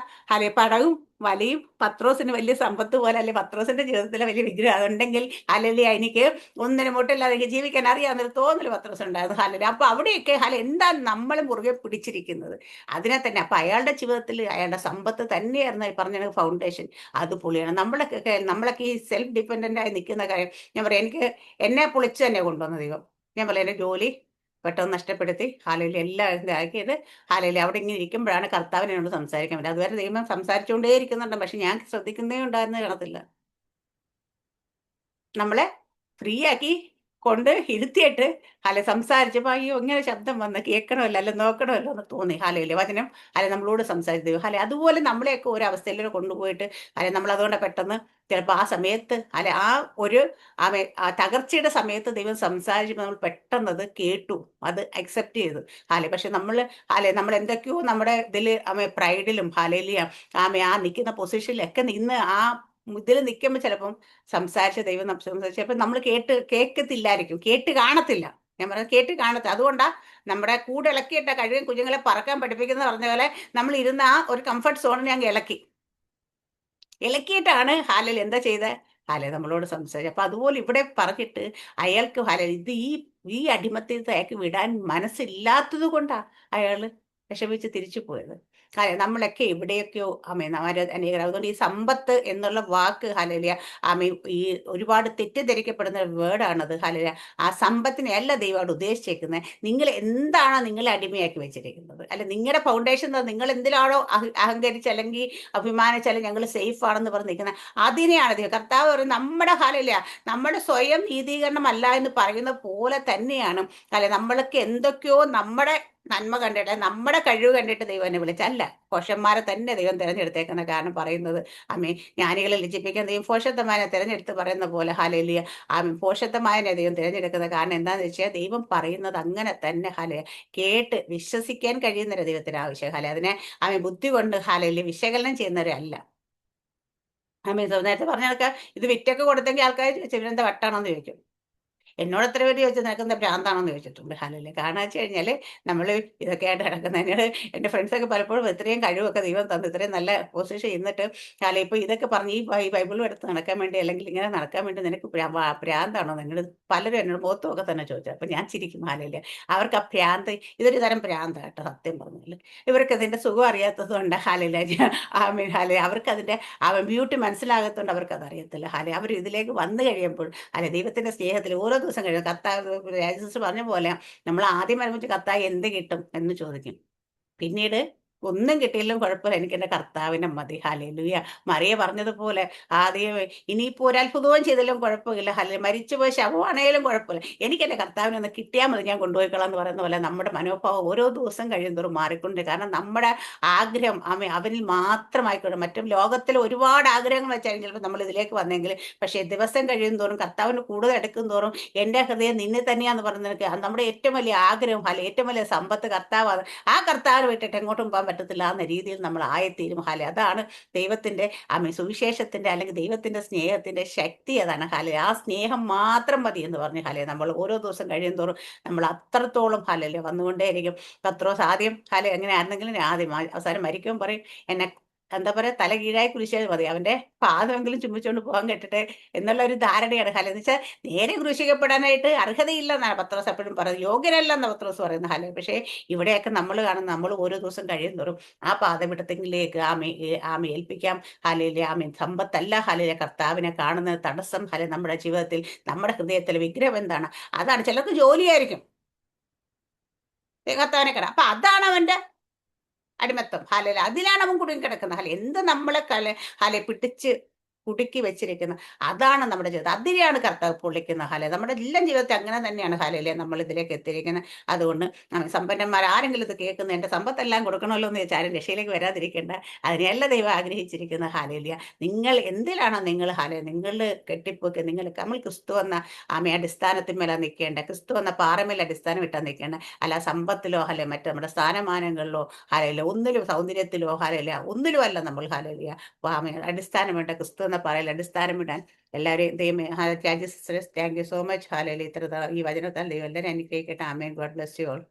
പടവും വലയും പത്രോസിന് വലിയ സമ്പത്ത് പോലെ, അല്ലെ പത്രോസിന്റെ ജീവിതത്തിലെ വലിയ വിഗ്രഹം അതുണ്ടെങ്കിൽ അല്ലെ എനിക്ക് ഒന്നിനും മുട്ടില്ലാതെ എനിക്ക് ജീവിക്കാൻ അറിയാവുന്നൊരു തോന്നൽ പത്രോസ് ഉണ്ടായിരുന്നു. അപ്പൊ അവിടെയൊക്കെ എന്താ നമ്മൾ മുറുകെ പിടിച്ചിരിക്കുന്നത് അതിനെ തന്നെ. അപ്പൊ അയാളുടെ ജീവിതത്തിൽ അയാളുടെ സമ്പത്ത് തന്നെയായിരുന്നു ഈ പറഞ്ഞ ഫൗണ്ടേഷൻ. അത് പൊളിയാണ്. നമ്മളൊക്കെ ഈ സെൽഫ് ഡിപ്പെൻഡന്റ് ആയി നിൽക്കുന്ന കാര്യം ഞാൻ പറയാം. എന്നെ പൊളിച്ച് തന്നെ കൊണ്ടുവന്ന ദൈവം. ഞാൻ പറയാം, എന്റെ ജോലി പെട്ടെന്ന് നഷ്ടപ്പെടുത്തി എല്ലാം ഇതാക്കിയത് അവിടെ ഇങ്ങനെ ഇരിക്കുമ്പോഴാണ് കർത്താവിനെ എന്നോട് സംസാരിക്കാൻ പറ്റും. അതുവരെ ദൈവം സംസാരിച്ചുകൊണ്ടേ ഇരിക്കുന്നുണ്ട്, പക്ഷെ ഞാൻ ശ്രദ്ധിക്കുന്നേ ഉണ്ടായിരുന്നു കാണത്തില്ല. നമ്മളെ ഫ്രീ ആക്കി കൊണ്ട് ഇരുത്തിയിട്ട് സംസാരിച്ചപ്പോൾ അയ്യോ ഇങ്ങനെ ശബ്ദം വന്ന് കേൾക്കണമല്ലോ, അല്ല നോക്കണമല്ലോ എന്ന് തോന്നി. വചനം നമ്മളോട് സംസാരിച്ചു. അതുപോലെ നമ്മളെയൊക്കെ ഒരു അവസ്ഥയിലൂടെ കൊണ്ടുപോയിട്ട് നമ്മൾ അതുകൊണ്ട് പെട്ടെന്ന് ചിലപ്പോൾ ആ സമയത്ത് ആ ഒരു ആ തകർച്ചയുടെ സമയത്ത് ദൈവം സംസാരിച്ചപ്പോൾ നമ്മൾ പെട്ടെന്ന് അത് കേട്ടു, അത് അക്സെപ്റ്റ് ചെയ്തു. പക്ഷെ നമ്മൾ എന്തൊക്കെയോ നമ്മുടെ ഇതിൽ പ്രൈഡിലും ആ നിൽക്കുന്ന പൊസിഷനിലൊക്കെ നിന്ന് ആ ഇതിൽ നിൽക്കുമ്പോൾ ചിലപ്പം സംസാരിച്ച ദൈവം സംസാരിച്ചപ്പോൾ നമ്മൾ കേൾക്കത്തില്ലായിരിക്കും, കേട്ട് കാണത്തില്ല. ഞാൻ പറഞ്ഞത് കേട്ട് കാണത്തില്ല. അതുകൊണ്ടാ നമ്മുടെ കൂടെ ഇളക്കിയിട്ട കഴിയും കുഞ്ഞുങ്ങളെ പറക്കാൻ പഠിപ്പിക്കുന്ന പറഞ്ഞ പോലെ നമ്മൾ ഇരുന്ന ആ ഒരു കംഫർട്ട് സോണിനെ അങ്ങ് ഇളക്കിയിട്ടാണ് എന്താ ചെയ്തത്? നമ്മളോട് സംസാരിച്ചു. അപ്പൊ അതുപോലെ ഇവിടെ പറഞ്ഞിട്ട് അയാൾക്ക് ഇത് ഈ അടിമത്തത്തെ അയാൾക്ക് വിടാൻ മനസ്സില്ലാത്തത് കൊണ്ടാ അയാള് വിഷമിച്ച് തിരിച്ചു പോയത്. നമ്മളൊക്കെ എവിടെയൊക്കെയോ അനേകർ. അതുകൊണ്ട് ഈ സമ്പത്ത് എന്നുള്ള വാക്ക് ഈ ഒരുപാട് തെറ്റിദ്ധരിക്കപ്പെടുന്ന വേർഡാണത്. ആ സമ്പത്തിനെ അല്ല ദൈവം അവിടെ ഉദ്ദേശിച്ചേക്കുന്നത്. നിങ്ങൾ എന്താണോ നിങ്ങളെ അടിമയാക്കി വെച്ചിരിക്കുന്നത്, നിങ്ങളുടെ ഫൗണ്ടേഷൻ നിങ്ങൾ എന്തിലാണോ അഹങ്കരിച്ച് അല്ലെങ്കിൽ അഭിമാനിച്ചാലും ഞങ്ങൾ സേഫ് ആണെന്ന് പറഞ്ഞ് നിൽക്കുന്നത്, അതിനെയാണ് ദൈവം. കർത്താവ് പറയും നമ്മുടെ നമ്മുടെ സ്വയം നീതീകരണം അല്ല എന്ന് പറയുന്ന പോലെ തന്നെയാണ് നമ്മൾക്ക് എന്തൊക്കെയോ നമ്മുടെ നന്മ കണ്ടിട്ട് നമ്മുടെ കഴിവ് കണ്ടിട്ട് ദൈവം എന്നെ വിളിച്ചല്ല, ഭോഷന്മാരെ തന്നെ ദൈവം തിരഞ്ഞെടുത്തേക്കുന്ന കാരണം പറയുന്നത് ജ്ഞാനികളെ ലജ്ജിപ്പിക്കാൻ ദൈവം ഭോഷത്വമാരെ തിരഞ്ഞെടുത്ത് പറയുന്ന പോലെ ഭോഷത്വമായനെ ദൈവം തിരഞ്ഞെടുക്കുന്ന കാരണം എന്താണെന്ന് വെച്ചാൽ ദൈവം പറയുന്നത് അങ്ങനെ തന്നെ കേട്ട് വിശ്വസിക്കാൻ കഴിയുന്നൊരു ദൈവത്തിന് ആവശ്യം. അതിനെ ബുദ്ധി കൊണ്ട് വിശകലനം ചെയ്യുന്നവരല്ല. നേരത്തെ പറഞ്ഞ ഇത് വിറ്റൊക്കെ കൊടുത്തെങ്കിൽ ആൾക്കാർ ഇവരെന്താ വട്ടാണോന്ന് ചോദിക്കും. എന്നോട് എത്ര പേര് ചോദിച്ചാൽ നിനക്കെന്താ ഭ്രാന്താണെന്ന് ചോദിച്ചിട്ടുണ്ട്. കാരണം വെച്ച് കഴിഞ്ഞാൽ നമ്മൾ ഇതൊക്കെ ആയിട്ട് നടക്കുന്നതിനോട് എൻ്റെ ഫ്രണ്ട്സൊക്കെ പലപ്പോഴും ഇത്രയും കഴിവൊക്കെ ദൈവം തന്നു, ഇത്രയും നല്ല പൊസിഷൻ ഇരുന്നിട്ട് ഇപ്പോൾ ഇതൊക്കെ പറഞ്ഞ് ഈ ബൈബിളും എടുത്ത് നടക്കാൻ വേണ്ടി അല്ലെങ്കിൽ ഇങ്ങനെ നടക്കാൻ വേണ്ടി നിനക്ക് ഭ്രാന്താണോ? എന്നോട് പലരും എന്നോട് മുഖത്തുമൊക്കെ തന്നെ ചോദിച്ചത്. അപ്പം ഞാൻ ചിരിക്കും. അവർക്ക് ആ ഭ്രാന്ത് ഇതൊരു തരം ഭ്രാന്താട്ടോ സത്യം പറഞ്ഞാൽ. ഇവർക്ക് അതിൻ്റെ സുഖം അറിയാത്തത് കൊണ്ട് അവർക്ക് അതിൻ്റെ ബ്യൂട്ടി മനസ്സിലാകത്തോണ്ട് അവർക്ക് അതറിയത്തില്ല. അവർ ഇതിലേക്ക് വന്നു കഴിയുമ്പോൾ ദൈവത്തിന്റെ സ്നേഹത്തിൽ ഓരോ ദിവസം കഴിയും. കർത്താവ് സിസ്റ്റർ പറഞ്ഞ പോലെ നമ്മൾ ആദ്യം ആരംഭിച്ച് കർത്താവ് എന്ത് കിട്ടും എന്ന് ചോദിക്കും. പിന്നീട് ഒന്നും കിട്ടിയില്ലും കുഴപ്പമില്ല, എനിക്ക് എൻ്റെ കർത്താവിനെ മതി. ഹല്ലേലൂയ. മറിയ പറഞ്ഞതുപോലെ ആദ്യം ഇനിയിപ്പോ ഒരു അത്ഭുതവും ചെയ്താലും കുഴപ്പമില്ല, മരിച്ചുപോയ ശവമാണേലും കുഴപ്പമില്ല, എനിക്ക് എൻ്റെ കർത്താവിനെ ഒന്ന് കിട്ടിയാൽ മതി, ഞാൻ കൊണ്ടുപോയിക്കളാം എന്ന് പറയുന്ന പോലെ നമ്മുടെ മനോഭാവം ഓരോ ദിവസം കഴിയുന്തോറും മാറിക്കൊണ്ടിരിക്കും. കാരണം നമ്മുടെ ആഗ്രഹം അവനിൽ മാത്രമായിക്കോട്ടെ. മറ്റും ലോകത്തിൽ ഒരുപാട് ആഗ്രഹങ്ങൾ വെച്ചായിരിക്കും ചിലപ്പോൾ നമ്മൾ ഇതിലേക്ക് വന്നെങ്കിൽ, പക്ഷേ ദിവസം കഴിയും തോറും കർത്താവിന് കൂടുതൽ എടുക്കും തോറും എൻ്റെ ഹൃദയം നിന്നെ തന്നെയാന്ന് പറഞ്ഞിട്ട് നമ്മുടെ ഏറ്റവും വലിയ ആഗ്രഹം ഏറ്റവും വലിയ സമ്പത്ത് കർത്താവാണ്. ആ കർത്താവിനെ വിട്ടിട്ട് എങ്ങോട്ടും പോകാൻ പറ്റത്തില്ല എന്ന രീതിയിൽ നമ്മൾ ആയിത്തീരും. അതാണ് ദൈവത്തിന്റെ സുവിശേഷത്തിന്റെ അല്ലെങ്കിൽ ദൈവത്തിന്റെ സ്നേഹത്തിന്റെ ശക്തി. അതാണ് ആ സ്നേഹം മാത്രം മതി എന്ന് പറഞ്ഞ് നമ്മൾ ഓരോ ദിവസം കഴിയും തോറും നമ്മൾ അത്രത്തോളം വന്നുകൊണ്ടേയിരിക്കും. പത്രോസ് ആദ്യം എങ്ങനെ ആയിരുന്നെങ്കിലും ആദ്യം അവസാനം മരിക്കുമ്പോൾ പറയും എന്നെ എന്താ പറയാ തല കീഴായി കുരിശാൽ മതി, അവന്റെ പാദമെങ്കിലും ചുമ്മിച്ചുകൊണ്ട് പോകാൻ കെട്ടിട്ട് എന്നുള്ള ഒരു ധാരണയാണ്. എന്ന് വെച്ചാൽ നേരെ ക്രൂശിക്കപ്പെടാനായിട്ട് അർഹതയില്ലെന്നാണ് പത്രോസ് എപ്പോഴും പറയുന്നത്, യോഗ്യനല്ലെന്ന് പത്രോസ് പറയുന്നത്. പക്ഷേ ഇവിടെയൊക്കെ നമ്മൾ കാണുന്ന നമ്മൾ ഓരോ ദിവസം കഴിയുന്നതോറും ആ പാദപിടുത്തങ്ങളിലേക്ക് ഏൽപ്പിക്കാം. സമ്പത്തല്ല കർത്താവിനെ കാണുന്ന തടസ്സം. നമ്മുടെ ജീവിതത്തിൽ നമ്മുടെ ഹൃദയത്തിലെ വിഗ്രഹം എന്താണ്? അതാണ്. ചിലർക്ക് ജോലിയായിരിക്കും കർത്താവിനെ കാണാം. അപ്പൊ അതാണ് അവന്റെ അടിമത്തം. അതിലാണ് അവൻ കുടുങ്ങി കിടക്കുന്നത്. എന്ത് നമ്മളെ പിടിച്ച് കുടുക്കി വെച്ചിരിക്കുന്ന അതാണ് നമ്മുടെ ജീവിതം. അതിനെയാണ് കർത്താവ് പൊള്ളിക്കുന്ന ഹാലേ. നമ്മുടെ എല്ലാം ജീവിതത്തിൽ അങ്ങനെ തന്നെയാണ് ഹാലയിലെ നമ്മൾ ഇതിലേക്ക് എത്തിയിരിക്കുന്നത്. അതുകൊണ്ട് സമ്പന്നന്മാർ ആരെങ്കിലും ഇത് കേൾക്കുന്ന എൻ്റെ സമ്പത്തെല്ലാം കൊടുക്കണമല്ലോ എന്ന് വെച്ചാൽ ആരും രക്ഷയിലേക്ക് വരാതിരിക്കേണ്ട. അതിനെയല്ല ദൈവം ആഗ്രഹിച്ചിരിക്കുന്ന ഹാലേലിയ. നിങ്ങൾ എന്തിലാണോ നിങ്ങൾ ഹാലേ, നിങ്ങൾ കെട്ടിപ്പോക്കി നമ്മൾ ക്രിസ്തു എന്ന അടിസ്ഥാനത്തിന്മേലാണ് നിൽക്കേണ്ട, ക്രിസ്തു എന്ന പാറമേൽ അടിസ്ഥാനം ഇട്ടാൽ നിൽക്കേണ്ട. അല്ല സമ്പത്തിലോ അല്ലെ മറ്റു നമ്മുടെ സ്ഥാനമാനങ്ങളിലോ ഹാലയില്ല, ഒന്നിലും സൗന്ദര്യത്തിലോ ഹാലയില്ല, ഒന്നിലും അല്ല നമ്മൾ ഹാലയില്ല. അടിസ്ഥാനം വേണ്ട ക്രിസ്തു എന്ന പറയൽ അടിസ്ഥാനം ഇടാൻ എല്ലാവരെയും ദൈവമേ thank you sisters, thank you so much ഹാലയില്ല. ഈ വചനത്താൽ ദൈവം എല്ലാവരും അനുഗ്രഹിക്കട്ടെ. Amen. God bless you all.